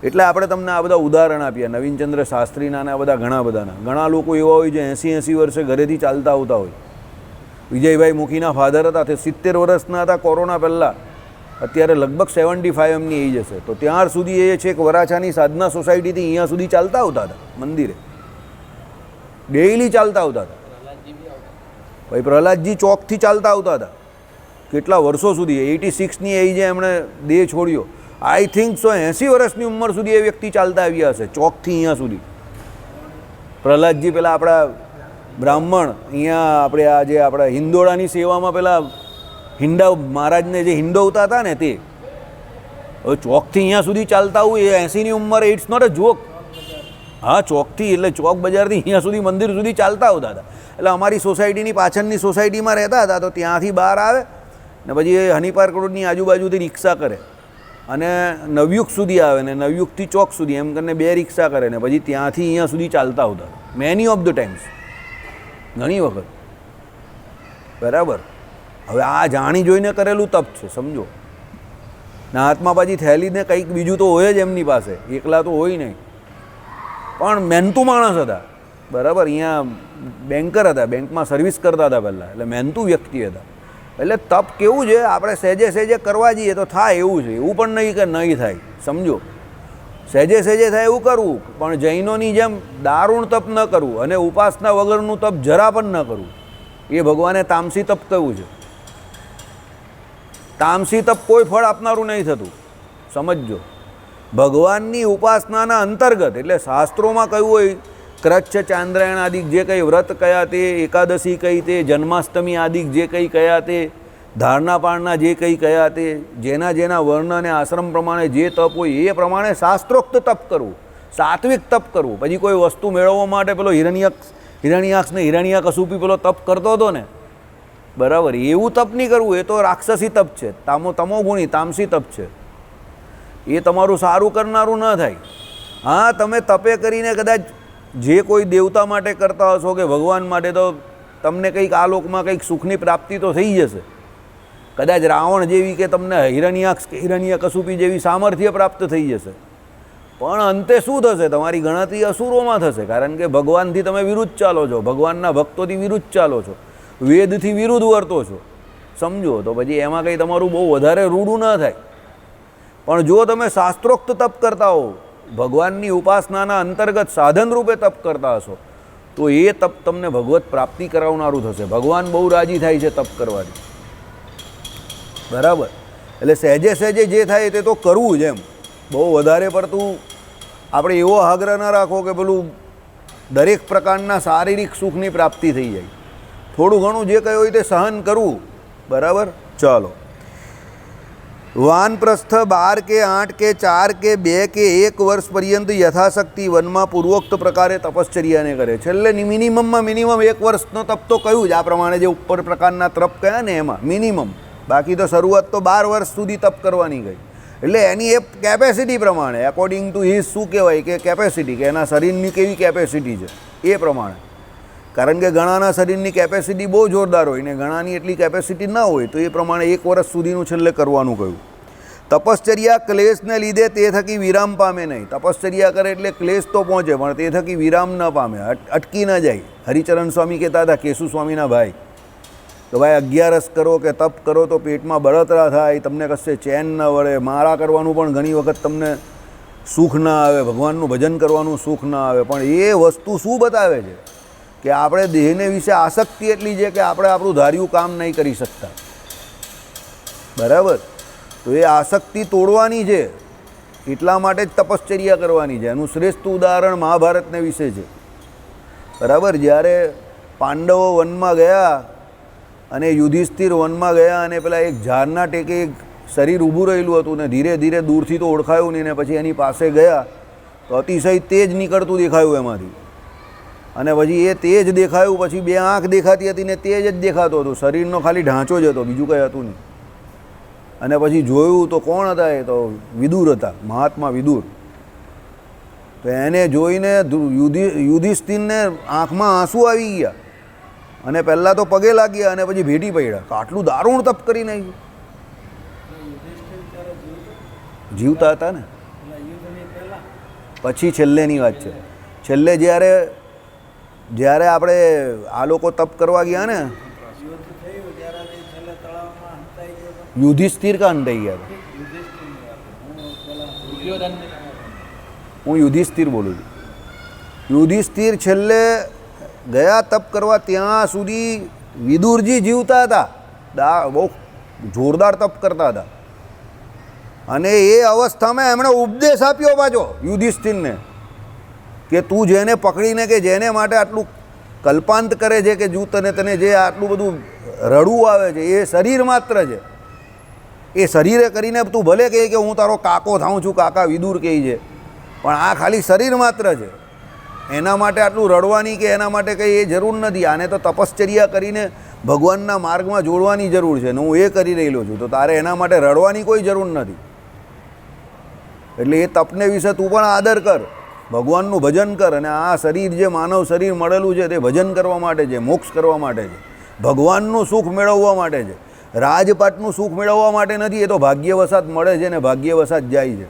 એટલે આપણે તમને આ બધા ઉદાહરણ આપ્યા, નવીનચંદ્ર શાસ્ત્રીના ને આ બધા ઘણા બધાના. ઘણા લોકો એવા હોય જે 80 વર્ષે ઘરેથી ચાલતા આવતા હોય. વિજયભાઈ મુખીના ફાધર હતા, તે 70 વર્ષના હતા કોરોના પહેલાં, અત્યારે લગભગ 75 એમની એજ હશે. તો ત્યાર સુધી એ છેક વરાછાની સાધના સોસાયટીથી અહીંયા સુધી ચાલતા આવતા હતા, મંદિરે ડેઈલી ચાલતા આવતા હતા. ભાઈ પ્રહલાદજી ચોકથી ચાલતા આવતા હતા કેટલા વર્ષો સુધી. 86ની એજે એમણે દેહ છોડ્યો. આઈ થિંક સો 80 વર્ષની ઉંમર સુધી એ વ્યક્તિ ચાલતા આવ્યા હશે ચોકથી અહીંયા સુધી. પ્રહલાદજી પેલા આપણા બ્રાહ્મણ અહીંયા આપણે આ જે આપણા હિંડોળાની સેવામાં પેલા હિંડા મહારાજને જે હિંડોવતા હતા ને તે, હવે ચોકથી અહીંયા સુધી ચાલતા આવું એ 80ની ઉંમરે, ઇટ્સ નોટ અ જોક. હા, ચોકથી એટલે ચોક બજારથી અહીંયા સુધી મંદિર સુધી ચાલતા આવતા હતા. એટલે અમારી સોસાયટીની પાછળની સોસાયટીમાં રહેતા હતા, તો ત્યાંથી બહાર આવે ને પછી હનીપાર્ક રોડની આજુબાજુથી રિક્ષા કરે અને નવયુગ સુધી આવે ને નવયુગથી ચોક સુધી એમ કરીને 2 રિક્ષા કરે ને પછી ત્યાંથી અહીંયા સુધી ચાલતા આવતા. મેની ઓફ ધ ટાઈમ્સ, ઘણી વખત. બરાબર. હવે આ જાણી જોઈને કરેલું તપ છે, સમજો. ને હાથમાં પાછી થેલીને કંઈક બીજું તો હોય જ એમની પાસે, એકલા તો હોય નહીં. પણ મહેનતુ માણસ હતા. બરાબર. અહીંયા બેન્કર હતા, બેંકમાં સર્વિસ કરતા હતા પહેલાં, એટલે મહેનતુ વ્યક્તિ હતા. એટલે તપ કેવું છે, આપણે સહેજે સહેજે કરવા જઈએ તો થાય એવું છે, એવું પણ નહીં કે નહીં થાય, સમજો. સહેજે સહેજે થાય એવું કરવું, પણ જૈનોની જેમ દારૂણ તપ ન કરવું અને ઉપાસના વગરનું તપ જરા પણ ન કરવું. એ ભગવાને તામસી તપ કહ્યું છે. તામસી તપ કોઈ ફળ આપનારું નહીં થતું, સમજજો. ભગવાનની ઉપાસનાના અંતર્ગત, એટલે શાસ્ત્રોમાં કહ્યું હોય કૃચ્છ ચાંદ્રાયણ આદિક જે કંઈ વ્રત કયા તે, એકાદશી કઈ તે, જન્માષ્ટમી આદિક જે કંઈ કયા તે, ધારણા પાળના જે કંઈ કયા તે, જેના જેના વર્ણ અને આશ્રમ પ્રમાણે જે તપ હોય એ પ્રમાણે શાસ્ત્રોક્ત તપ કરવું, સાત્વિક તપ કરવું. પછી કોઈ વસ્તુ મેળવવા માટે પેલો હિરણ્યાક્ષ ને હિરણ્યકશુપી પેલો તપ કરતો હતો ને, બરાબર, એવું તપ નહીં કરવું. એ તો રાક્ષસી તપ છે, તમોગુણી તામસી તપ છે. એ તમારું સારું કરનારું ન થાય. હા, તમે તપે કરીને કદાચ જે કોઈ દેવતા માટે કરતા હશો કે ભગવાન માટે, તો તમને કંઈક આ લોકમાં કંઈક સુખની પ્રાપ્તિ તો થઈ જશે. કદાચ રાવણ જેવી કે તમને હિરણ્યાક્ષ કે હિરણ્યકશુપી જેવી સામર્થ્ય પ્રાપ્ત થઈ જશે. પણ અંતે શું થશે? તમારી ગણતરી અસુરોમાં થશે, કારણ કે ભગવાનથી તમે વિરુદ્ધ ચાલો છો, ભગવાનના ભક્તોથી વિરુદ્ધ ચાલો છો, વેદથી વિરુદ્ધ વર્તો છો, સમજો. તો પછી એમાં કંઈ તમારું બહુ વધારે રૂડું ન થાય. પણ જો તમે શાસ્ત્રોક્ત તપ કરતા હો, ભગવાનની ઉપાસનાના અંતર્ગત સાધન રૂપે તપ કરતા હશો, તો એ તપ તમને ભગવત પ્રાપ્તિ કરાવનારું થશે. ભગવાન બહુ રાજી થાય છે તપ કરવાથી. બરાબર. એટલે સહેજે સહેજે જે થાય તે તો કરવું જ. એમ બહુ વધારે પડતું આપણે એવો આગ્રહ ન રાખો કે પેલું દરેક પ્રકારના શારીરિક સુખની પ્રાપ્તિ થઈ જાય. થોડું ઘણું જે કહ્યું હોય તે સહન કરવું. બરાબર. ચાલો. વાનપ્રસ્થ 12 કે 8 કે 4 કે 2 કે 1 વર્ષ પર્યંત યથાશક્તિ વનમાં પૂર્વોક્ત પ્રકારે તપશ્ચર્યાને કરે. છેલ્લે મિનિમમમાં મિનિમમ 1 વર્ષનો તપ તો કહ્યું જ, આ પ્રમાણે જે ઉપર પ્રકારના તપ કયા ને એમાં મિનિમમ. બાકી તો શરૂઆત તો 12 વર્ષ સુધી તપ કરવાની ગઈ. એટલે એની એ કેપેસિટી પ્રમાણે, એકોર્ડિંગ ટુ હિઝ શું કહેવાય કે કેપેસિટી, કે એના શરીરની કેવી કેપેસિટી છે એ પ્રમાણે. કારણ કે ઘણાના શરીરની કેપેસિટી બહુ જોરદાર હોય ને ઘણાની એટલી કેપેસિટી ન હોય, તો એ પ્રમાણે 1 વર્ષ સુધીનું છેલ્લે કરવાનું કહ્યું. તપશ્ચર્યા ક્લેશને લીધે તે થકી વિરામ પામે નહીં. તપશ્ચર્યા કરે એટલે ક્લેશ તો પહોંચે, પણ તે થકી વિરામ ન પામે, અટકી ન જાય. હરિચરણ સ્વામી કહેતા હતા, કેશુ સ્વામીના ભાઈ, તો ભાઈ 11 કરો કે તપ કરો તો પેટમાં બળતરા થાય, તમને કશે ચેન ન વળે, માળા કરવાનું પણ ઘણી વખત તમને સુખ ના આવે, ભગવાનનું ભજન કરવાનું સુખ ના આવે. પણ એ વસ્તુ શું બતાવે છે કે આપણે દેહને વિશે આસક્તિ એટલી છે કે આપણે આપણું ધાર્યું કામ નહીં કરી શકતા. બરાબર. તો એ આસક્તિ તોડવાની છે, એટલા માટે જ તપશ્ચર્યા કરવાની છે. એનું શ્રેષ્ઠ ઉદાહરણ મહાભારતને વિશે છે. બરાબર. જ્યારે પાંડવો વનમાં ગયા અને યુધિષ્ઠિર વનમાં ગયા અને પેલા એક ઝાડના ટેકે એક શરીર ઊભું રહેલું હતું ને ધીરે ધીરે દૂરથી તો ઓળખાયું નહીં ને પછી એની પાસે ગયા તો અતિશય તેજ નીકળતું દેખાયું એમાંથી અને પછી એ તેજ દેખાયું પછી બે આંખ દેખાતી હતી ને તેજ જ દેખાતો હતો શરીરનો ખાલી ઢાંચો જ હતો બીજું કંઈ હતું નહીં અને પછી જોયું તો કોણ હતા એ તો વિદુર હતા મહાત્મા વિદુર તો એને જોઈને યુધિષ્ઠિરને આંખમાં આંસુ આવી ગયા અને પહેલાં તો પગે લાગ્યા અને પછી ભેટી પડ્યા કે આટલું દારૂણ તપ કરી નાખ્યું જીવતા હતા ને પછી છેલ્લેની વાત છે છેલ્લે જ્યારે આપણે આ લોકો તપ કરવા ગયા ને યુધિષ્ઠિર કા અંધાઈ ગયા હું યુધિષ્ઠિર બોલું છું યુધિષ્ઠિર છેલ્લે ગયા તપ કરવા ત્યાં સુધી વિદુરજી જીવતા હતા બહુ જોરદાર તપ કરતા હતા અને એ અવસ્થામાં એમણે ઉપદેશ આપ્યો પાછો યુધિષ્ઠિરને કે તું જેને પકડીને કે જેને માટે આટલું કલ્પાંત કરે છે કે જૂ તને જે આટલું બધું રડવું આવે છે એ શરીર માત્ર છે એ શરીરે કરીને તું ભલે કહે કે હું તારો કાકો થાઉં છું કાકા વિદુર કહે છે પણ આ ખાલી શરીર માત્ર છે એના માટે આટલું રડવાની કે એના માટે કંઈ એ જરૂર નથી આને તો તપશ્ચર્યા કરીને ભગવાનના માર્ગમાં જોડવાની જરૂર છે ને હું એ કરી રહેલો છું તો તારે એના માટે રડવાની કોઈ જરૂર નથી એટલે એ તપને વિશે તું પણ આદર કર ભગવાનનું ભજન કર અને આ શરીર જે માનવ શરીર મળેલું છે તે ભજન કરવા માટે છે મોક્ષ કરવા માટે છે ભગવાનનું સુખ મેળવવા માટે છે રાજપાટનું સુખ મેળવવા માટે નથી એ તો ભાગ્યવશાત મળે છે ને ભાગ્યવશાત જાય છે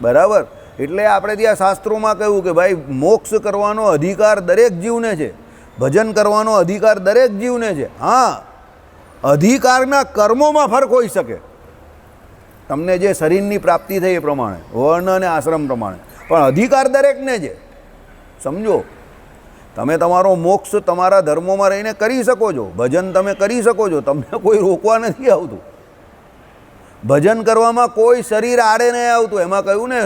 બરાબર એટલે આપણે ત્યાં શાસ્ત્રોમાં કહ્યું કે ભાઈ મોક્ષ કરવાનો અધિકાર દરેક જીવને છે ભજન કરવાનો અધિકાર દરેક જીવને છે હા અધિકારના કર્મોમાં ફરક હોઈ શકે તમને જે શરીરની પ્રાપ્તિ થઈ એ પ્રમાણે વર્ણ અને આશ્રમ પ્રમાણે પણ અધિકાર દરેકને છે સમજો તમે તમારો મોક્ષ તમારા ધર્મોમાં રહીને કરી શકો છો ભજન તમે કરી શકો છો તમને કોઈ રોકવા નથી આવતું ભજન કરવામાં કોઈ શરીર આડે નહીં આવતું એમાં કહ્યું ને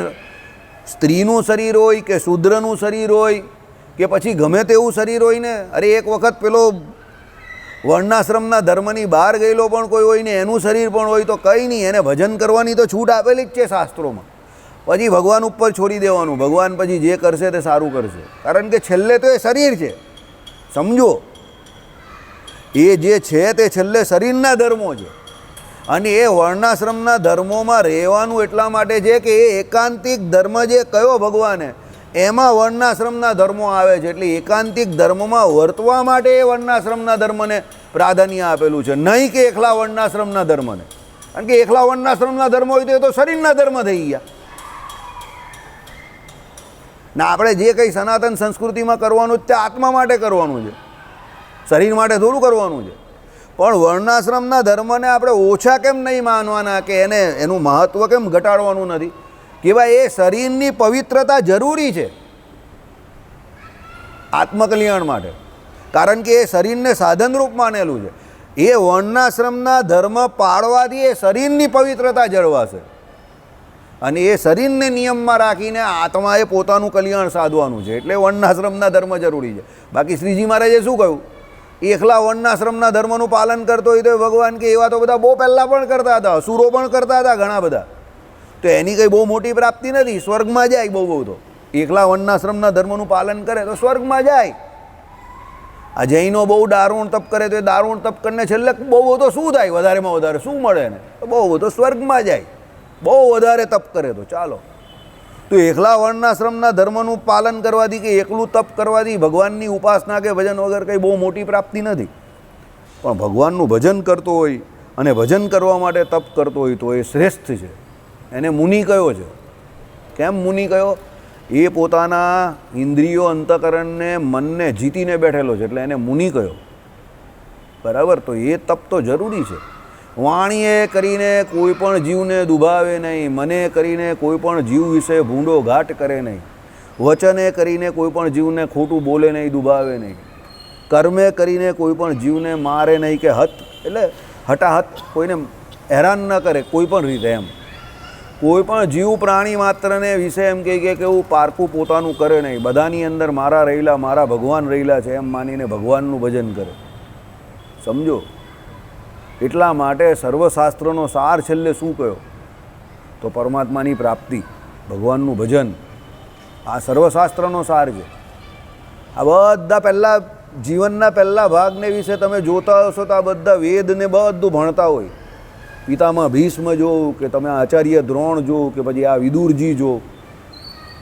સ્ત્રીનું શરીર હોય કે શૂદ્રનું શરીર હોય કે પછી ગમે તેવું શરીર હોય ને અરે એક વખત પેલો વર્ણાશ્રમના ધર્મની બહાર ગયેલો પણ કોઈ હોય ને એનું શરીર પણ હોય તો કંઈ નહીં એને ભજન કરવાની તો છૂટ આપેલી જ છે શાસ્ત્રોમાં પછી ભગવાન ઉપર છોડી દેવાનું ભગવાન પછી જે કરશે તે સારું કરશે કારણ કે છેલ્લે તો એ શરીર છે સમજો એ જે છે તે છેલ્લે શરીરના ધર્મો છે અને એ વર્ણાશ્રમના ધર્મોમાં રહેવાનું એટલા માટે છે કે એ એકાંતિક ધર્મ જે કયો ભગવાને એમાં વર્ણાશ્રમના ધર્મો આવે છે એટલે એકાંતિક ધર્મમાં વર્તવા માટે એ વર્ણાશ્રમના ધર્મને પ્રાધાન્ય આપેલું છે નહીં કે એકલા વર્ણાશ્રમના ધર્મને કારણ કે એકલા વર્ણાશ્રમના ધર્મ હોય તો એ તો શરીરના ધર્મ થઈ ગયા ના આપણે જે કંઈ સનાતન સંસ્કૃતિમાં કરવાનું તે આત્મા માટે કરવાનું છે શરીર માટે થોડું કરવાનું છે પણ વર્ણાશ્રમના ધર્મને આપણે ઓછા કેમ નહીં માનવાના કે એનું મહત્ત્વ કેમ ઘટાડવાનું નથી કે ભાઈ એ શરીરની પવિત્રતા જરૂરી છે આત્મકલ્યાણ માટે કારણ કે એ શરીરને સાધનરૂપ માનેલું છે એ વર્ણાશ્રમના ધર્મ પાળવાથી એ શરીરની પવિત્રતા જળવાશે અને એ શરીરને નિયમમાં રાખીને આત્માએ પોતાનું કલ્યાણ સાધવાનું છે એટલે વર્ણાશ્રમના ધર્મ જરૂરી છે બાકી શ્રીજી મહારાજે શું કહ્યું એકલા વર્ણાશ્રમના ધર્મનું પાલન કરતો હોય તો ભગવાન કે એવા તો બધા બહુ પહેલાં પણ કરતા હતા અસુરો પણ કરતા હતા ઘણા બધા તો એની કંઈ બહુ મોટી પ્રાપ્તિ નથી સ્વર્ગમાં જાય બહુ તો એકલા વર્ણાશ્રમના ધર્મનું પાલન કરે તો સ્વર્ગમાં જાય આ જૈનો બહુ દારૂણ તપ કરે તો એ દારૂણ તપ કરીને છેલ્લે બહુ તો શું થાય વધારેમાં વધારે શું મળે ને તો બહુ તો સ્વર્ગમાં જાય બહુ વધારે તપ કરે તો ચાલો તો એકલા વર્ણાશ્રમના ધર્મનું પાલન કરવાથી કે એકલું તપ કરવાથી ભગવાનની ઉપાસના કે ભજન વગર કંઈ બહુ મોટી પ્રાપ્તિ નથી પણ ભગવાનનું ભજન કરતો હોય અને ભજન કરવા માટે તપ કરતો હોય તો એ શ્રેષ્ઠ છે એને મુનિ કયો છે કેમ મુનિ કયો એ પોતાના ઇન્દ્રિયો અંતઃકરણને મનને જીતીને બેઠેલો છે એટલે એને મુનિ કયો બરાબર તો એ તપ તો જરૂરી છે વાણીએ કરીને કોઈ પણ જીવને દુભાવે નહીં મને કરીને કોઈ પણ જીવ વિશે ભૂંડો ઘાટ કરે નહીં વચને કરીને કોઈ પણ જીવને ખોટું બોલે નહીં દુભાવે નહીં કર્મે કરીને કોઈ પણ જીવને મારે નહીં કે એટલે હટાહટ કોઈને હેરાન ન કરે કોઈ પણ રીતે એમ કોઈ પણ જીવ પ્રાણી માત્રને વિશે એમ કહે કે એવું પારકું પોતાનું કરે નહીં બધાની અંદર મારા રહેલા મારા ભગવાન રહેલા છે એમ માનીને ભગવાનનું ભજન કરે સમજો. એટલા માટે સર્વશાસ્ત્રનો સાર છેલ્લે શું કહ્યો? તો પરમાત્માની પ્રાપ્તિ, ભગવાનનું ભજન. આ સર્વશાસ્ત્રનો સાર છે. આ બધા પહેલાં જીવનના પહેલા ભાગને વિશે તમે જોતા હશો તો આ બધા વેદને બધું ભણતા હોય. પિતામાં ભીષ્મ જોઉં કે તમે આચાર્ય દ્રોણ જોઉં કે પછી આ વિદુરજી જો,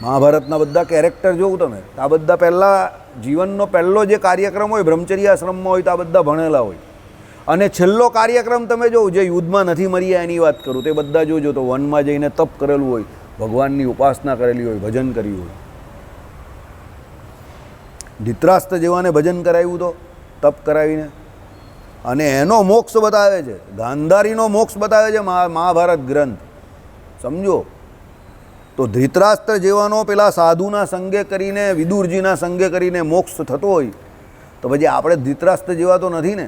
મહાભારતના બધા કેરેક્ટર જોઉં તમે, આ બધા પહેલાં જીવનનો પહેલો જે કાર્યક્રમ હોય બ્રહ્મચર્ય આશ્રમમાં હોય તો આ બધા ભણેલા હોય. અને છેલ્લો કાર્યક્રમ તમે જો જે યુદ્ધમાં નથી મર્યા એની વાત કરું, તે બધા જોજો તો વનમાં જઈને તપ કરેલું હોય, ભગવાનની ઉપાસના કરેલી હોય, ભજન કર્યું હોય. ધૃતરાષ્ટ્ર જેવાને ભજન કરાવ્યું તો તપ કરાવીને, અને એનો મોક્ષ બતાવે છે, ગાંધારીનો મોક્ષ બતાવે છે મહાભારત ગ્રંથ. સમજો. તો ધૃતરાષ્ટ્ર જેવાનો પેલા સાધુના સંગે કરીને, વિદુરજીના સંગે કરીને મોક્ષ થતો હોય તો પછી આપણે ધૃતરાષ્ટ્ર જેવા તો નથી ને,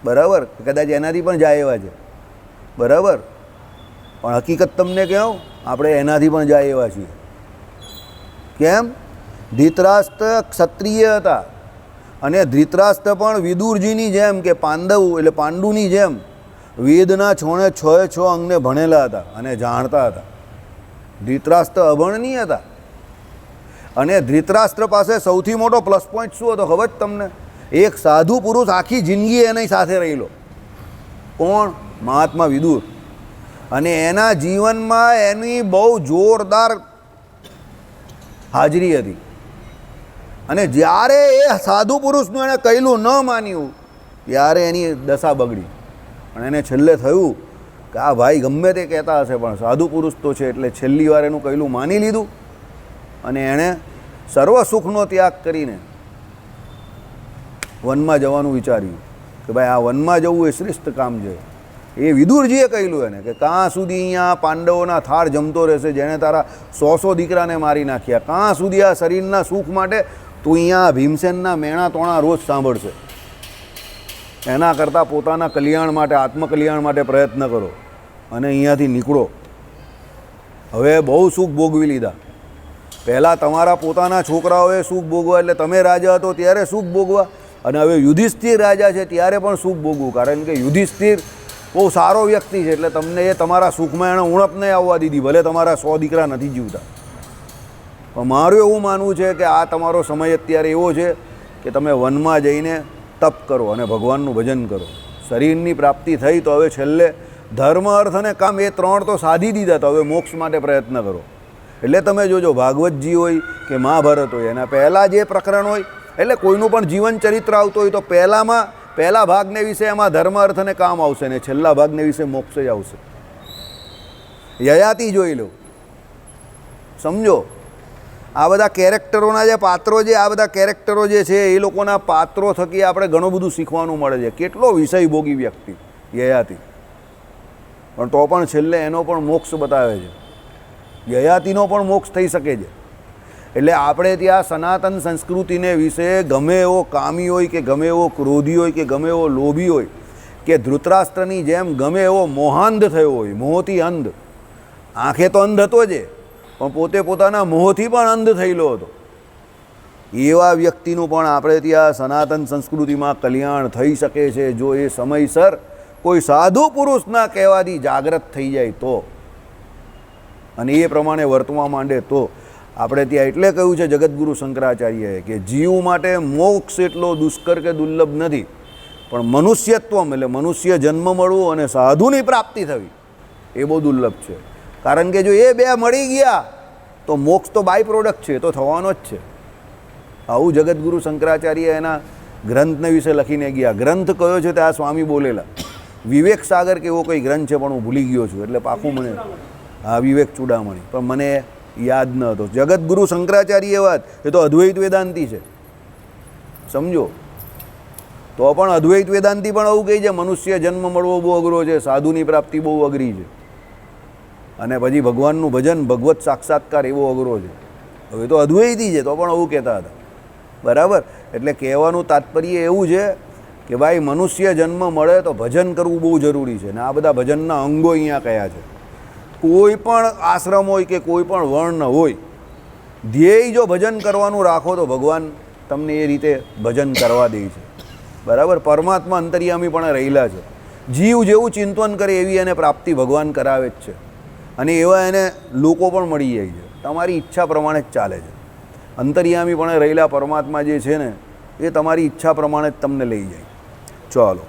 બરાબર? કદાચ એનાથી પણ જાય એવા છે, બરાબર? પણ હકીકત તમને કહું, આપણે એનાથી પણ જાય એવા છીએ. કેમ? ધૃતરાષ્ટ્ર ક્ષત્રિય હતા અને ધૃતરાષ્ટ્ર પણ વિદુરજીની જેમ કે પાંડવ એટલે પાંડુની જેમ વેદના 6 અંગને ભણેલા હતા અને જાણતા હતા. ધૃતરાષ્ટ્ર અભણનીય હતા. અને ધૃતરાષ્ટ્ર પાસે સૌથી મોટો પ્લસ પોઈન્ટ શું હતો ખબર જ તમને? એક સાધુ પુરુષ આખી જિંદગી એની સાથે રહેલો. કોણ? મહાત્મા વિદુર. અને એના જીવનમાં એની બહુ જોરદાર હાજરી હતી. અને જ્યારે એ સાધુ પુરુષનું એણે કહેલું ન માન્યું ત્યારે એની દશા બગડી. પણ એને છેલ્લે થયું કે આ ભાઈ ગમે તે કહેતા હશે પણ સાધુ પુરુષ તો છે, એટલે છેલ્લી વાર એનું કહેલું માની લીધું અને એણે સર્વ સુખનો ત્યાગ કરીને વનમાં જવાનું વિચાર્યું કે ભાઈ આ વનમાં જવું એ શ્રેષ્ઠ કામ છે. એ વિદુરજીએ કહેલું એને કે કાં સુધી અહીંયા પાંડવોના થાળ જમતો રહેશે, જેણે તારા 100 દીકરાને મારી નાખ્યા, કાં સુધી આ શરીરના સુખ માટે તું અહીંયા ભીમસેનના મેણા તોણા રોજ સાંભળશે. એના કરતાં પોતાના કલ્યાણ માટે, આત્મકલ્યાણ માટે પ્રયત્ન કરો અને અહીંયાથી નીકળો. હવે બહુ સુખ ભોગવી લીધા. પહેલાં તમારા પોતાના છોકરાઓએ સુખ ભોગવા, એટલે તમે રાજા હતો ત્યારે સુખ ભોગવા, અને હવે યુધિષ્ઠિર રાજા છે ત્યારે પણ સુખ ભોગવું. કારણ કે યુધિષ્ઠિર બહુ સારો વ્યક્તિ છે, એટલે તમને એ તમારા સુખમાં એણે ઉણપ નહીં આવવા દીધી, ભલે તમારા 100 દીકરા નથી જીવતા. પણ મારું એવું માનવું છે કે આ તમારો સમય અત્યારે એવો છે કે તમે વનમાં જઈને તપ કરો અને ભગવાનનું ભજન કરો. શરીરની પ્રાપ્તિ થઈ તો હવે છેલ્લે ધર્મ, અર્થ અને કામ એ 3 તો સાધી દીધા, તો હવે મોક્ષ માટે પ્રયત્ન કરો. એટલે તમે જોજો ભાગવતજી હોય કે મહાભારત હોય, એના પહેલાં જે પ્રકરણ હોય, એટલે કોઈનું પણ જીવન ચરિત્ર આવતું હોય તો પહેલા ભાગને વિશે એમાં ધર્મ, અર્થ અને કામ આવશે ને છેલ્લા ભાગને વિશે મોક્ષ જ આવશે. યયાતિ જોઈ લો. સમજો. આ બધા કેરેક્ટરોના જે પાત્રો છે, આ બધા કેરેક્ટરો જે છે એ લોકોના પાત્રો થકી આપણે ઘણું બધું શીખવાનું મળે છે. કેટલો વિષય ભોગી વ્યક્તિ યયાતિ, પણ તો પણ છેલ્લે એનો પણ મોક્ષ બતાવે છે. યયાતિનો પણ મોક્ષ થઈ શકે છે. એટલે આપણે ત્યાં સનાતન સંસ્કૃતિને વિશે ગમે એવો કામી હોય કે ગમે એવો ક્રોધી હોય કે ગમે એવો લોભી હોય કે ધૃતરાષ્ટ્રની જેમ ગમે એવો મોહાંધ થયો હોય, મોહથી અંધ, આંખે તો અંધ હતો જ પણ પોતે પોતાના મોહથી પણ અંધ થયેલો હતો, એવા વ્યક્તિનું પણ આપણે ત્યાં સનાતન સંસ્કૃતિમાં કલ્યાણ થઈ શકે છે જો એ સમયસર કોઈ સાધુ પુરુષના કહેવાથી જાગૃત થઈ જાય તો, અને એ પ્રમાણે વર્તવા માંડે તો. આપણે ત્યાં એટલે કહ્યું છે જગતગુરુ શંકરાચાર્યએ કે જીવ માટે મોક્ષ એટલો દુષ્કર કે દુર્લભ નથી, પણ મનુષ્યત્વમ એટલે મનુષ્ય જન્મ મળવું અને સાધુની પ્રાપ્તિ થવી એ બહુ દુર્લભ છે. કારણ કે જો એ બે મળી ગયા તો મોક્ષ તો બાય પ્રોડક્ટ છે, તો થવાનો જ છે. આવું જગતગુરુ શંકરાચાર્ય એના ગ્રંથને વિશે લખીને ગયા. ગ્રંથ કયો છે તે આ સ્વામી બોલેલા. વિવેક સાગર કે એવો કોઈ ગ્રંથ છે પણ હું ભૂલી ગયો છું, એટલે પાકું મને, હા વિવેક ચૂડામણી, પણ મને યાદ ન હતો. જગતગુરુ શંકરાચાર્ય વાત એ તો અદ્વૈત વેદાંતિ છે. સમજો. તો પણ અદ્વૈત વેદાંતિ પણ આવું કહે છે મનુષ્ય જન્મ મળવો બહુ અઘરો છે, સાધુની પ્રાપ્તિ બહુ અઘરી છે, અને પછી ભગવાનનું ભજન, ભગવત સાક્ષાત્કાર એવો અઘરો છે. હવે તો અદ્વૈતી છે તો પણ આવું કહેતા હતા. બરાબર. એટલે કહેવાનું તાત્પર્ય એવું છે કે ભાઈ મનુષ્ય જન્મ મળે તો ભજન કરવું બહુ જરૂરી છે. ને આ બધા ભજનના અંગો અહીંયા કયા છે. કોઈ પણ આશ્રમ હોય કે કોઈ પણ વર્ણ હોય, ધ્યેય જો ભજન કરવાનું રાખો તો ભગવાન તમને એ રીતે ભજન કરવા દે છે. બરાબર. પરમાત્મા અંતર્યામી પણ રહેલા છે. જીવ જેવું ચિંતન કરે એવી એને પ્રાપ્તિ ભગવાન કરાવે જ છે, અને એવા એને લોકો પણ મળી જાય છે. તમારી ઈચ્છા પ્રમાણે જ ચાલે છે. અંતર્યામી પણ રહેલા પરમાત્મા જે છે ને એ તમારી ઈચ્છા પ્રમાણે જ તમને લઈ જાય. ચાલો,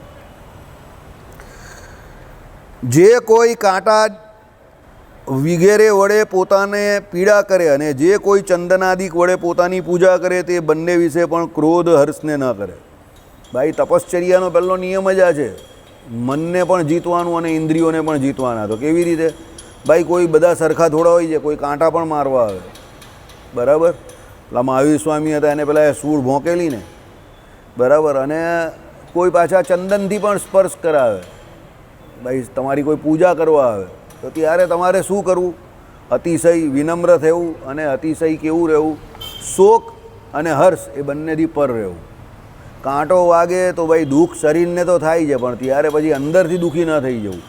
જે કોઈ કાંટા વગેરે વડે પોતાને પીડા કરે અને જે કોઈ ચંદનાદિક વડે પોતાની પૂજા કરે તે બંને વિશે પણ ક્રોધ હર્ષને ન કરે. ભાઈ તપશ્ચર્યાનો પહેલો નિયમ જ આ છે, મનને પણ જીતવાનું અને ઇન્દ્રિયોને પણ જીતવાના. તો કેવી રીતે? ભાઈ કોઈ બધા સરખા થોડા હોય છે, કોઈ કાંટા પણ મારવા આવે. બરાબર. પેલા મહાવીર સ્વામી હતા, એને પેલા સૂળ ભોંકેલી ને, બરાબર, અને કોઈ પાછા ચંદનથી પણ સ્પર્શ કરાવે. ભાઈ તમારી કોઈ પૂજા કરવા આવે તો ત્યારે તમારે શું કરવું? અતિશય વિનમ્ર થવું અને અતિશય કેવું રહેવું? શોક અને હર્ષ એ બંનેથી પર રહેવું. કાંટો વાગે તો ભાઈ દુઃખ શરીરને તો થાય છે, પણ ત્યારે પછી અંદરથી દુઃખી ન થઈ જવું.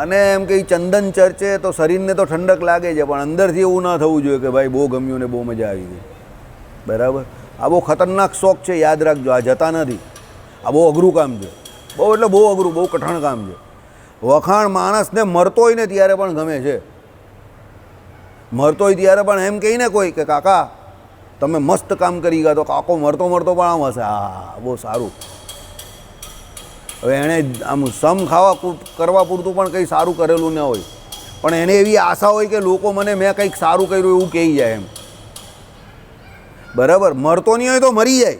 અને એમ કંઈ ચંદન ચર્ચે તો શરીરને તો ઠંડક લાગે છે, પણ અંદરથી એવું ન થવું જોઈએ કે ભાઈ બહુ ગમ્યું ને બહુ મજા આવી ગઈ. બરાબર. આ બહુ ખતરનાક શોખ છે, યાદ રાખજો. આ જતા નથી. આ બહુ અઘરું કામ છે. બહુ એટલે બહુ અઘરું, બહુ કઠણ કામ છે. વખાણ માણસને મરતો હોય ને ત્યારે પણ ગમે છે. મરતો હોય ત્યારે પણ એમ કહીને કોઈ કે કાકા તમે મસ્ત કામ કરી ગયા, તો કાકો મરતો મરતો પણ આમ હશે, હા બહુ સારું. હવે એણે આમ સમ ખાવા કરવા પૂરતું પણ કંઈ સારું કરેલું ન હોય, પણ એને એવી આશા હોય કે લોકો મને મેં કંઈક સારું કર્યું એવું કહી જાય એમ. બરાબર. મરતો નહીં હોય તો મરી જાય.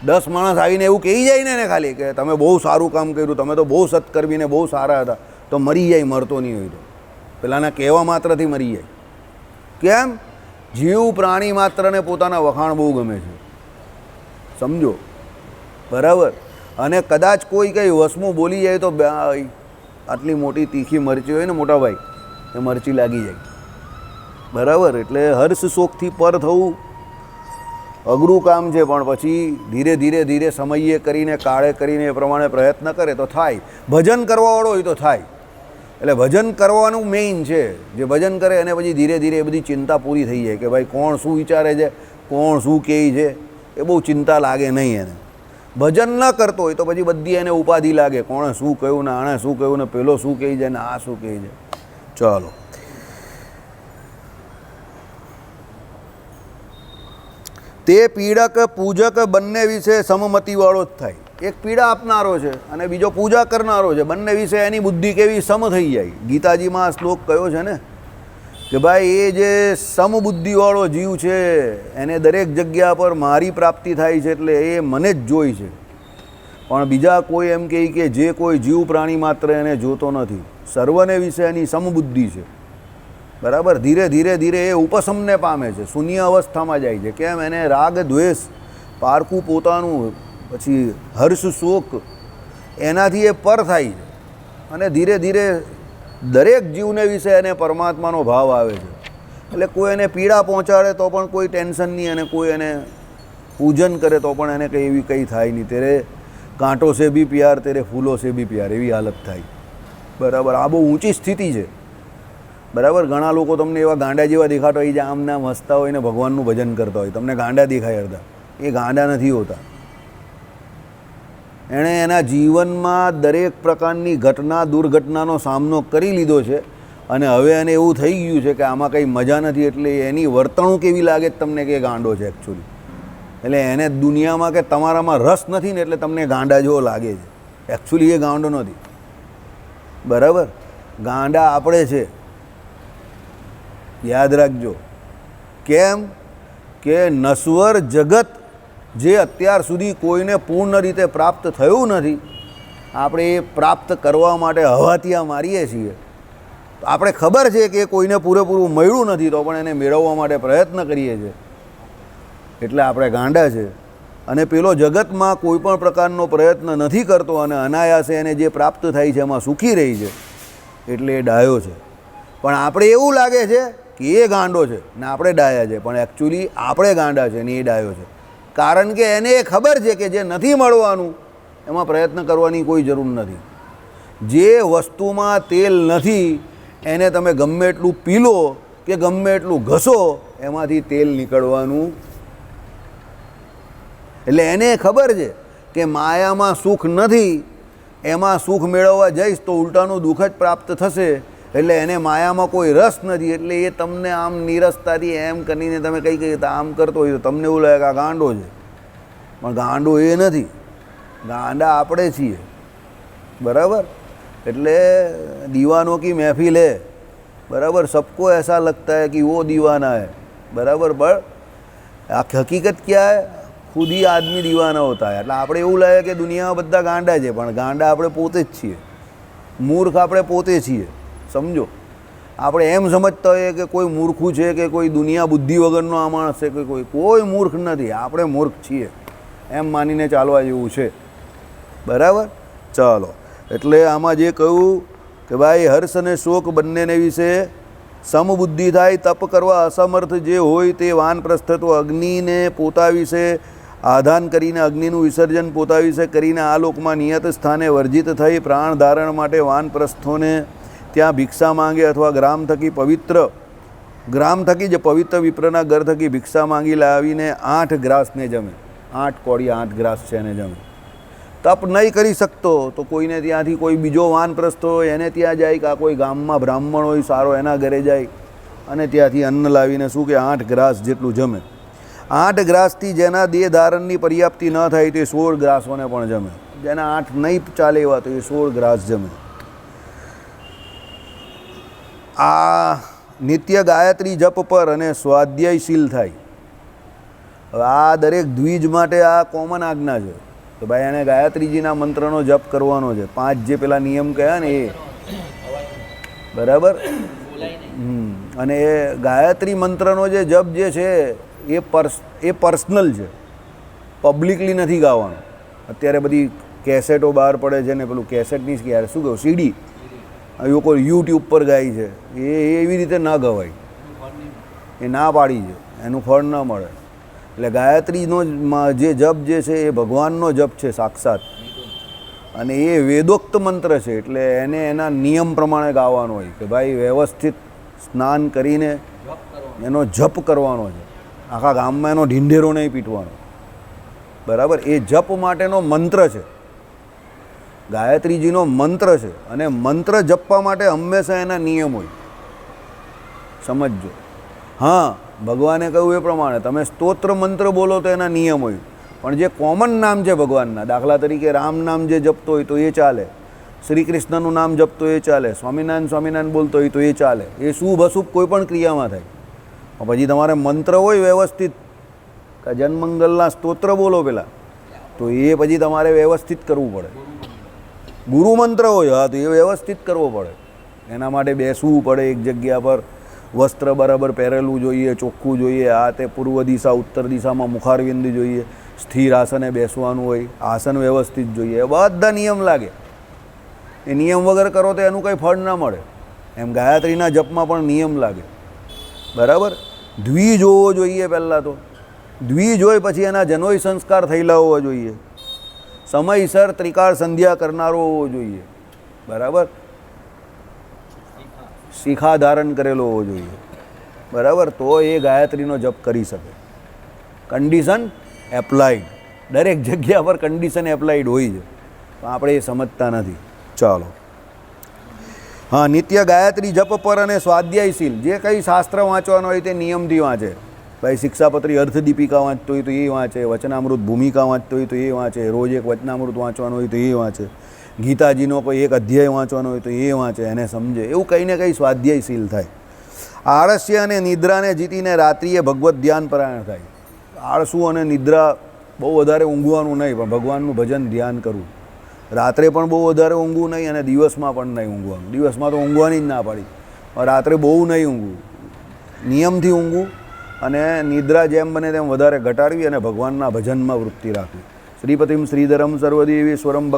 10 માણસ આવીને એવું કહી જાય ને એને ખાલી કે તમે બહુ સારું કામ કર્યું, તમે તો બહુ સત્કર્મીને બહુ સારા હતા, તો મરી જાય. મરતો નહીં હોય તો પેલાના કહેવા માત્રથી મરી જાય. કેમ? જીવ પ્રાણી માત્રને પોતાના વખાણ બહુ ગમે છે, સમજો. બરાબર. અને કદાચ કોઈ કંઈ વસમું બોલી જાય તો આટલી મોટી તીખી મરચી હોય ને મોટા ભાઈ, એ મરચી લાગી જાય. બરાબર. એટલે હર્ષ શોકથી પર થવું અઘરું કામ છે, પણ પછી ધીરે ધીરે ધીરે સમયે કરીને કાળે કરીને એ પ્રમાણે પ્રયત્ન કરે તો થાય. ભજન કરવાવાળો હોય તો થાય. એટલે ભજન કરવાનું મેઇન છે. જે ભજન કરે એને પછી ધીરે ધીરે એ બધી ચિંતા પૂરી થઈ જાય કે ભાઈ કોણ શું વિચારે છે, કોણ શું કહે છે, એ બહુ ચિંતા લાગે નહીં એને. ભજન ન કરતો હોય તો પછી બધી એને ઉપાધિ લાગે, કોણે શું કહ્યું ને આણે શું કહ્યું ને પેલો શું કહી જાય ને આ શું કહી જાય. ચાલો, તે પીડક પૂજક બંને વિશે સમમતિવાળો જ થાય. એક પીડા આપનારો છે અને બીજો પૂજા કરનારો છે, બંને વિશે એની બુદ્ધિ કેવી સમ થઈ જાય. ગીતાજીમાં આ શ્લોક કયો છે ને કે ભાઈ એ જે સમબુદ્ધિવાળો જીવ છે એને દરેક જગ્યા પર મારી પ્રાપ્તિ થાય છે, એટલે એ મને જ જોઈ છે. પણ બીજા કોઈ એમ કહે કે જે કોઈ જીવ પ્રાણી માત્ર એને જોતો નથી. સર્વને વિશે એની સમબુદ્ધિ છે. બરાબર. ધીરે ધીરે ધીરે એ ઉપશમને પામે છે, શૂન્ય અવસ્થામાં જાય છે. કેમ? એને રાગ દ્વેષ પારકું પોતાનું, પછી હર્ષ શોક, એનાથી એ પર થાય છે. અને ધીરે ધીરે દરેક જીવને વિશે એને પરમાત્માનો ભાવ આવે છે. એટલે કોઈ એને પીડા પહોંચાડે તો પણ કોઈ ટેન્શન નહીં, અને કોઈ એને પૂજન કરે તો પણ એને કંઈ એવી કંઈ થાય નહીં. તેરે કાંટો સે બી પ્યાર, તેરે ફૂલો સે બી પ્યાર, એવી હાલત થાય. બરાબર. આ બહુ ઊંચી સ્થિતિ છે. બરાબર. ઘણા લોકો તમને એવા ગાંડા જેવા દેખાતા હોય, જે આમ નામ હસતા હોય ને ભગવાનનું ભજન કરતા હોય, તમને ગાંડા દેખાય અડધા. એ ગાંડા નથી હોતા. એણે એના જીવનમાં દરેક પ્રકારની ઘટના દુર્ઘટનાનો સામનો કરી લીધો છે, અને હવે એને એવું થઈ ગયું છે કે આમાં કંઈ મજા નથી. એટલે એની વર્તણૂક એવી લાગે તમને કે ગાંડો છે એકચ્યુઅલી. એટલે એને દુનિયામાં કે તમારામાં રસ નથી ને એટલે તમને ગાંડા જેવો લાગે છે. એકચ્યુઅલી એ ગાંડો નથી. બરાબર. ગાંડા આપણે છે, યાદ રાખજો. કેમ કે નશ્વર જગત જે અત્યાર સુધી કોઈને પૂર્ણ રીતે પ્રાપ્ત થયું નથી, આપણે એ પ્રાપ્ત કરવા માટે હવાતિયા મારીએ છીએ. આપણે ખબર છે કે કોઈને પૂરેપૂરું મળ્યું નથી, તો પણ એને મેળવવા માટે પ્રયત્ન કરીએ છીએ. એટલે આપણે ગાંડા છે. અને પેલો જગતમાં કોઈ પણ પ્રકારનો પ્રયત્ન નથી કરતો અને અનાયાસે એને જે પ્રાપ્ત થાય છે એમાં સુખી રહી છે, એટલે એ ડાયો છે. પણ આપણે એવું લાગે છે કે એ ગાંડો છે ને આપણે ડાયા છે, પણ એકચ્યુઅલી આપણે ગાંડા છે ને એ ડાયો છે. કારણ કે એને એ ખબર છે કે જે નથી મળવાનું એમાં પ્રયત્ન કરવાની કોઈ જરૂર નથી. જે વસ્તુમાં તેલ નથી એને તમે ગમે એટલું પી લો કે ગમે એટલું ઘસો, એમાંથી તેલ નીકળવાનું. એટલે એને ખબર છે કે માયામાં સુખ નથી, એમાં સુખ મેળવવા જઈશ તો ઉલટાનું દુઃખ જ પ્રાપ્ત થશે, એટલે એને માયામાં કોઈ રસ નથી. એટલે એ તમને આમ નીરસતાથી એમ કરીને તમે કંઈ કંઈ આમ કરતો હોય તો તમને એવું લાગે કે આ ગાંડો છે, પણ ગાંડો એ નથી, ગાંડા આપણે છીએ. બરાબર? એટલે દીવાનો કી મહેફિલ હે, बराबर, सबको ऐसा लगता है कि वो दीवाना है, बराबर, पर हकीकत क्या है, खुद ही आदमी दीवाना होता है. એટલે આપણે એવું લાગે કે દુનિયામાં બધા ગાંડા છે, પણ ગાંડા આપણે પોતે જ છીએ, મૂર્ખ આપણે પોતે છીએ. સમજો, આપણે એમ સમજતા હોઈએ કે કોઈ મૂર્ખું છે કે કોઈ દુનિયા બુદ્ધિ વગરનો આ માણસ છે કે કોઈ મૂર્ખ નથી, આપણે મૂર્ખ છીએ એમ માનીને ચાલવા જેવું છે. બરાબર? ચાલો, એટલે આમાં જે કહ્યું કે ભાઈ હર્ષ અને શોક બંનેને વિશે સમબુદ્ધિ થાય. તપ કરવા અસમર્થ જે હોય તે વાનપ્રસ્થ તો અગ્નિને પોતા વિશે આધાન કરીને અગ્નિનું વિસર્જન પોતા વિશે કરીને આ લોકમાં નિયત સ્થાને વર્જિત થઈ પ્રાણ ધારણ માટે વાનપ્રસ્થોને ત્યાં ભિક્ષા માંગે અથવા ગ્રામ થકી જે પવિત્ર વિપ્રના ઘર થકી ભિક્ષા માંગી લાવીને 8 ગ્રાસને જમે. 8 કોળી 8 ગ્રાસ છે એને જમે. તપ નહીં કરી શકતો તો કોઈને ત્યાંથી કોઈ બીજો વાનપ્રસ્થ હોય એને ત્યાં જાય, કાં કોઈ ગામમાં બ્રાહ્મણ હોય સારો એના ઘરે જાય અને ત્યાંથી અન્ન લાવીને શું કે 8 ગ્રાસ જેટલું જમે. 8 ગ્રાસથી જેના દેહ ધારણની પર્યાપ્તિ ન થાય તે 16 ગ્રાસોને પણ જમે. જેના 8 નહીં ચાલે એવા તો એ 16 ગ્રાસ જમે. આ નિત્ય ગાયત્રી જપ પર અને સ્વાધ્યાયશીલ થાય. હવે આ દરેક દ્વિજ માટે આ કોમન આજ્ઞા છે તો ભાઈ એને ગાયત્રીજીના મંત્રનો જપ કરવાનો છે. 5 જે પેલા નિયમ કહ્યા ને એ, બરાબર. અને એ ગાયત્રી મંત્રનો જે જપ જે છે એ પર્સનલ છે, પબ્લિકલી નથી ગાવાનો. અત્યારે બધી કેસેટો બહાર પડે છે ને પેલું કેસેટની શું કહું સીડી લોકો યુટ્યુબ પર ગાય છે, એ એવી રીતે ના ગવાય, એ ના પાડી છે, એનું ફળ ન મળે. એટલે ગાયત્રીનો જે જપ જે છે એ ભગવાનનો જપ છે સાક્ષાત, અને એ વેદોક્ત મંત્ર છે. એટલે એને એના નિયમ પ્રમાણે ગાવાનો હોય કે ભાઈ વ્યવસ્થિત સ્નાન કરીને એનો જપ કરવાનો છે, આખા ગામમાં એનો ઢીંઢેરો નહીં પીટવાનો. બરાબર? એ જપ માટેનો મંત્ર છે, ગાયત્રીજીનો મંત્ર છે. અને મંત્ર જપવા માટે હંમેશા એના નિયમ હોય, સમજજો. હા, ભગવાને કહ્યું એ પ્રમાણે તમે સ્તોત્ર મંત્ર બોલો તો એના નિયમ હોય, પણ જે કોમન નામ છે ભગવાનના, દાખલા તરીકે રામ નામ જે જપતો હોય તો એ ચાલે, શ્રી કૃષ્ણનું નામ જપતો એ ચાલે, સ્વામિનારાયણ બોલતો હોય તો એ ચાલે. એ શુભ અશુભ કોઈ પણ ક્રિયામાં થાય. પછી તમારે મંત્ર હોય વ્યવસ્થિત, જનમંગલના સ્તોત્ર બોલો પેલા, તો એ પછી તમારે વ્યવસ્થિત કરવું પડે. ગુરુ મંત્ર હોય હા તો એ વ્યવસ્થિત કરવો પડે. એના માટે બેસવું પડે એક જગ્યા પર, વસ્ત્ર બરાબર પહેરેલું જોઈએ, ચોખ્ખું જોઈએ, આ તે પૂર્વ દિશા ઉત્તર દિશામાં મુખારવિંદ જોઈએ, સ્થિર આસને બેસવાનું હોય, આસન વ્યવસ્થિત જોઈએ, બધા નિયમ લાગે. એ નિયમ વગર કરો તો એનું કંઈ ફળ ના મળે. એમ ગાયત્રીના જપમાં પણ નિયમ લાગે. બરાબર? દ્વિજ હોવો જોઈએ પહેલાં તો. દ્વિજ હોય પછી એના જનોય સંસ્કાર થયેલા હોવા જોઈએ, સમયસર ત્રિકાળ સંધ્યા કરનારો હોવો જોઈએ. બરાબર? શિખા ધારણ કરેલો હોવો જોઈએ. બરાબર? તો એ ગાયત્રીનો જપ કરી શકે. કન્ડિશન એપ્લાઇડ, દરેક જગ્યા પર કન્ડિશન એપ્લાઇડ હોય છે, તો આપણે એ સમજતા નથી. ચાલો, હા, નિત્ય ગાયત્રી જપ પર અને સ્વાધ્યાયશીલ. જે કંઈ શાસ્ત્ર વાંચવાનો હોય તે નિયમથી વાંચે. ભાઈ શિક્ષાપત્રી અર્થદીપિકા વાંચતો હોય તો એ વાંચે, વચનામૃત ભૂમિકા વાંચતો હોય તો એ વાંચે, રોજ એક વચનામૃત વાંચવાનું હોય તો એ વાંચે, ગીતાજીનો કોઈ એક અધ્યાય વાંચવાનો હોય તો એ વાંચે, એને સમજે. એવું કંઈ ને કંઈ સ્વાધ્યાયશીલ થાય. આળસ્ય અને નિદ્રાને જીતીને રાત્રિએ ભગવત ધ્યાન પરાયણ થાય. આળસું અને નિદ્રા, બહુ વધારે ઊંઘવાનું નહીં, પણ ભગવાનનું ભજન ધ્યાન કરવું. રાત્રે પણ બહુ વધારે ઊંઘવું નહીં અને દિવસમાં પણ નહીં ઊંઘવાનું. દિવસમાં તો ઊંઘવાની જ ના પાડી, રાત્રે બહુ નહીં ઊંઘવું, નિયમથી ઊંઘવું. અને નિદ્રા જેમ બને તેમ વધારે ઘટાડવી અને ભગવાનના ભજનમાં વૃત્તિ રાખવી. શ્રીપતિમ શ્રીધરમ સર્વદેવેશ્વરમ ભક્ત